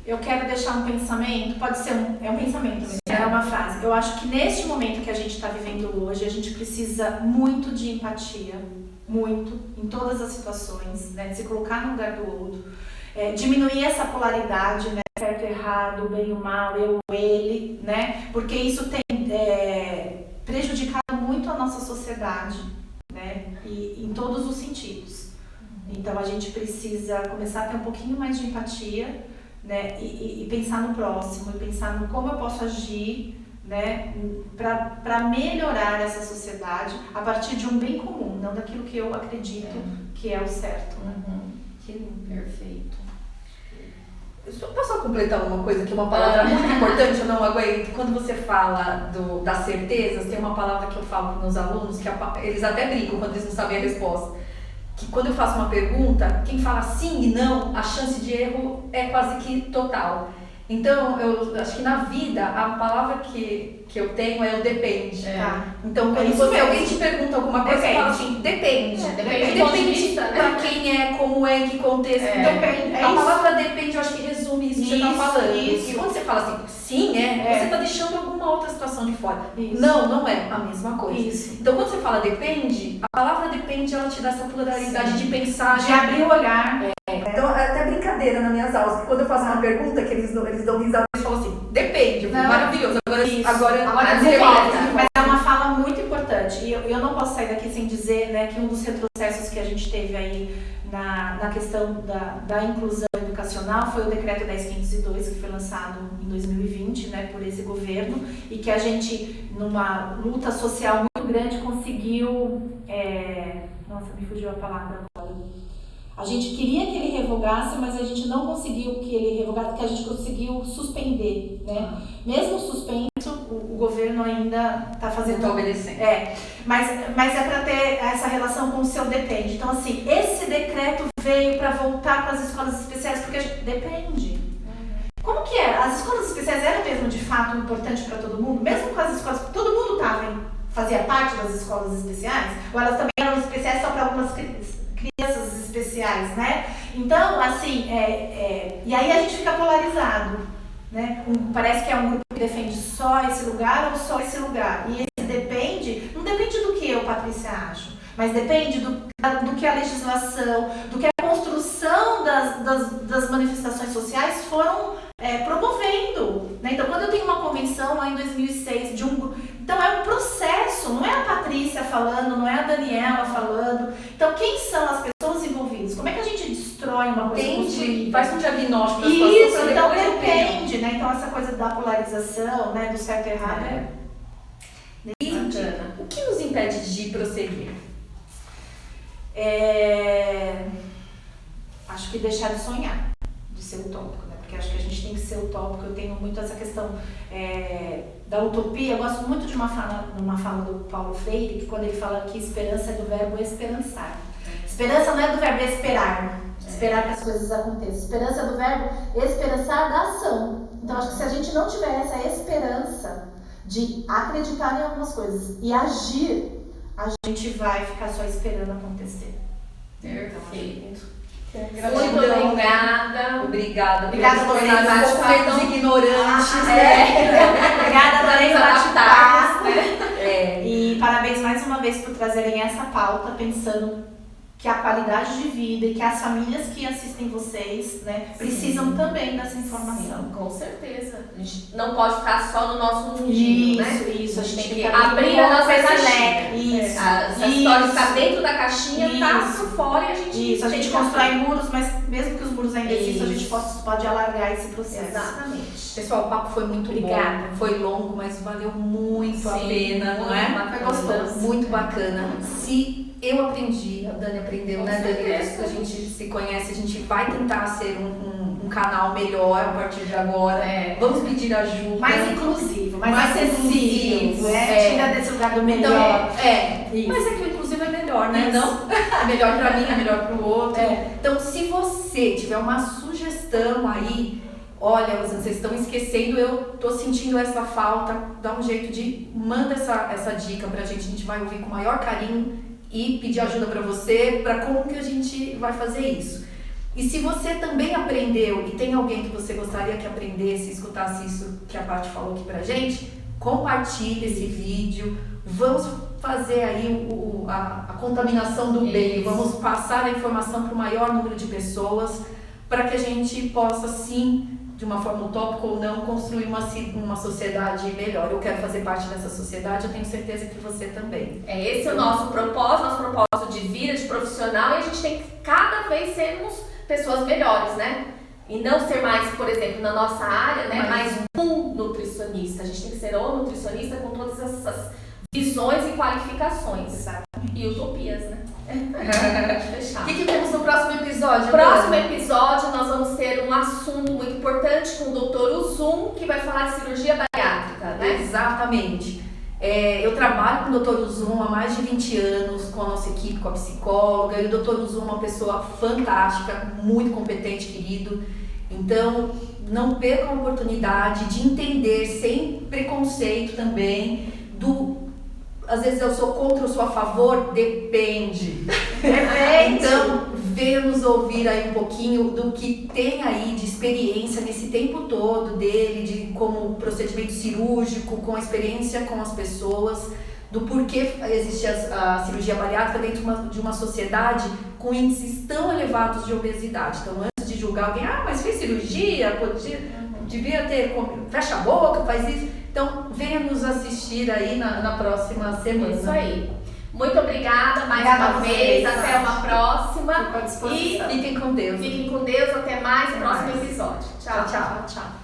Speaker 3: Eu quero deixar um pensamento, pode ser um pensamento mesmo, é uma frase. Eu acho que neste momento que a gente está vivendo hoje, a gente precisa muito de empatia, muito, em todas as situações, né? De se colocar no lugar do outro, diminuir essa polaridade, né? Certo, errado, bem ou mal, eu ou ele, né? Porque isso tem prejudicado gente precisa começar a ter um pouquinho mais de empatia, né? E pensar no próximo, e pensar no como eu posso agir, né? Para melhorar essa sociedade a partir de um bem comum, não daquilo que eu acredito que é o certo.
Speaker 2: Perfeito. Eu posso só completar uma coisa que é uma palavra muito importante, eu não aguento. Quando você fala das certezas, tem uma palavra que eu falo para meus alunos, que eles até brincam quando eles não sabem a resposta. Que quando eu faço uma pergunta, quem fala sim e não, a chance de erro é quase que total. Então, eu acho que na vida, a palavra que eu tenho é o depende. Então, quando alguém te pergunta alguma coisa, você fala assim, depende. Depende pra quem é, como é, em que contexto. Então, a palavra depende, eu acho que resume isso que você está falando. Porque quando você fala assim, sim, você está deixando alguma outra situação de fora. Não é a mesma coisa. Então, quando você fala depende, a palavra depende, ela te dá essa pluralidade de pensar,
Speaker 3: de abrir o olhar.
Speaker 2: Então, é até brincadeira nas minhas aulas, porque quando eu faço uma pergunta, que eles dão risada, eles falam assim, depende, maravilhoso, agora
Speaker 3: mas é uma fala muito importante, e eu não posso sair daqui sem dizer, né, que um dos retrocessos que a gente teve aí na questão da inclusão educacional foi o decreto 10.502, que foi lançado em 2020, né, por esse governo, e que a gente, numa luta social muito grande, conseguiu, nossa, me fugiu a palavra agora. A gente queria que ele revogasse, mas a gente não conseguiu que ele revogasse, porque a gente conseguiu suspender, né? Mesmo suspenso, o governo ainda está fazendo...
Speaker 2: Está obedecendo.
Speaker 3: Mas é para ter essa relação com o seu depende. Então, assim, esse decreto veio para voltar para as escolas especiais, porque a gente depende. Como que é? As escolas especiais eram mesmo, de fato, importantes para todo mundo? Mesmo com as escolas, todo mundo fazia parte das escolas especiais? Ou elas também eram especiais só para algumas crianças especiais, né? Então, assim, e aí a gente fica polarizado, né? Parece que é um grupo que defende só esse lugar ou só esse lugar. E esse depende, não depende do que eu, Patrícia, acho, mas depende do que a legislação, do que a construção das manifestações sociais foram promovendo, né? Então, quando eu tenho uma convenção lá em 2006 de um grupo, então é um processo, não é a Patrícia falando, não é a Daniela falando. Então, quem são as pessoas envolvidas? Como é que a gente destrói uma coisa construída?
Speaker 2: Faz um diagnóstico da situação.
Speaker 3: Isso, então depende, né? Então, essa coisa da polarização, né, do certo e errado.
Speaker 2: O que nos impede de prosseguir?
Speaker 3: Acho que deixar de sonhar, de ser utópico, né? Porque acho que a gente tem que ser utópico. Eu tenho muito essa questão da utopia. Eu gosto muito de uma fala do Paulo Freire, que quando ele fala que esperança é do verbo esperançar. Esperança não é do verbo esperar, esperar que as coisas aconteçam. Esperança é do verbo esperançar da ação. Então, acho que se a gente não tiver essa esperança de acreditar em algumas coisas e agir, a gente vai ficar só esperando acontecer.
Speaker 2: Perfeito.
Speaker 1: Muito obrigada.
Speaker 2: Obrigada
Speaker 3: por
Speaker 2: vocês,
Speaker 3: um
Speaker 2: pouco menos ignorantes.
Speaker 3: Obrigada, adorei bate-papo.
Speaker 2: Né?
Speaker 3: E parabéns mais uma vez por trazerem essa pauta, pensando que a qualidade de vida e que as famílias que assistem vocês, né, precisam também dessa informação.
Speaker 1: Sim, com certeza. A gente não pode ficar só no nosso mundinho, né?
Speaker 3: Isso, a gente tem que
Speaker 1: abrir a nossa
Speaker 3: caixinha.
Speaker 1: Isso. Essa história de estar dentro da caixinha, está por fora e a gente...
Speaker 3: Isso, a gente constrói muros, mas mesmo que os muros ainda existam, a gente pode alargar esse processo.
Speaker 1: Exatamente.
Speaker 2: Pessoal, o papo foi muito bom, foi longo, mas valeu muito a pena, não é?
Speaker 3: Foi gostoso.
Speaker 2: Muito bacana. Se eu aprendi, a Dani aprendeu, né, Dani? A gente se conhece, a gente vai tentar ser um canal melhor a partir de agora. Vamos pedir ajuda.
Speaker 3: Mais inclusivo, mais acessível, tira desse lugar do melhor.
Speaker 2: Então, mas é que o inclusivo é melhor, né? Não? É melhor pra mim, é melhor pro outro. Então, se você tiver uma sugestão aí, olha, vocês estão esquecendo, eu tô sentindo essa falta, dá um jeito de... Manda essa dica pra gente, a gente vai ouvir com o maior carinho e pedir ajuda para você, para como que a gente vai fazer isso. E se você também aprendeu e tem alguém que você gostaria que aprendesse, escutasse isso que a Paty falou aqui pra gente, compartilhe esse vídeo, vamos fazer aí a contaminação do bem, vamos passar a informação para o maior número de pessoas, para que a gente possa sim, de uma forma utópica ou não, construir uma sociedade melhor. Eu quero fazer parte dessa sociedade, eu tenho certeza que você também.
Speaker 1: Esse é o nosso propósito de vida, de profissional, e a gente tem que cada vez sermos pessoas melhores, né? E não ser mais, por exemplo, na nossa área, né? Mais um nutricionista. A gente tem que ser o nutricionista com todas essas visões e qualificações.
Speaker 3: Exatamente.
Speaker 1: E utopias, né?
Speaker 2: O que temos no próximo episódio?
Speaker 1: No próximo episódio, nós vamos ter um assunto muito importante com o Dr. Uzum, que vai falar de cirurgia bariátrica, né?
Speaker 2: Exatamente. Eu trabalho com o Dr. Uzum há mais de 20 anos, com a nossa equipe, com a psicóloga, e o Dr. Uzum é uma pessoa fantástica, muito competente, querido. Então, não percam a oportunidade de entender, sem preconceito também, às vezes eu sou contra ou sou a favor, depende. Então, venha nos ouvir aí um pouquinho do que tem aí de experiência nesse tempo todo dele, de como procedimento cirúrgico, com a experiência com as pessoas, do porquê existe a cirurgia bariátrica dentro de uma sociedade com índices tão elevados de obesidade. Então, antes de julgar alguém, mas fez cirurgia, devia ter, fecha a boca, faz isso. Então, venha nos assistir aí na próxima semana.
Speaker 1: Isso aí. Muito obrigada mais uma vez. Até uma próxima.
Speaker 3: Fico à disposição.
Speaker 2: E fiquem com Deus.
Speaker 1: Fiquem com Deus. Até mais.
Speaker 2: Até
Speaker 1: Próximo
Speaker 2: mais.
Speaker 1: episódio. Tchau,
Speaker 2: Tchau, tchau.
Speaker 1: tchau.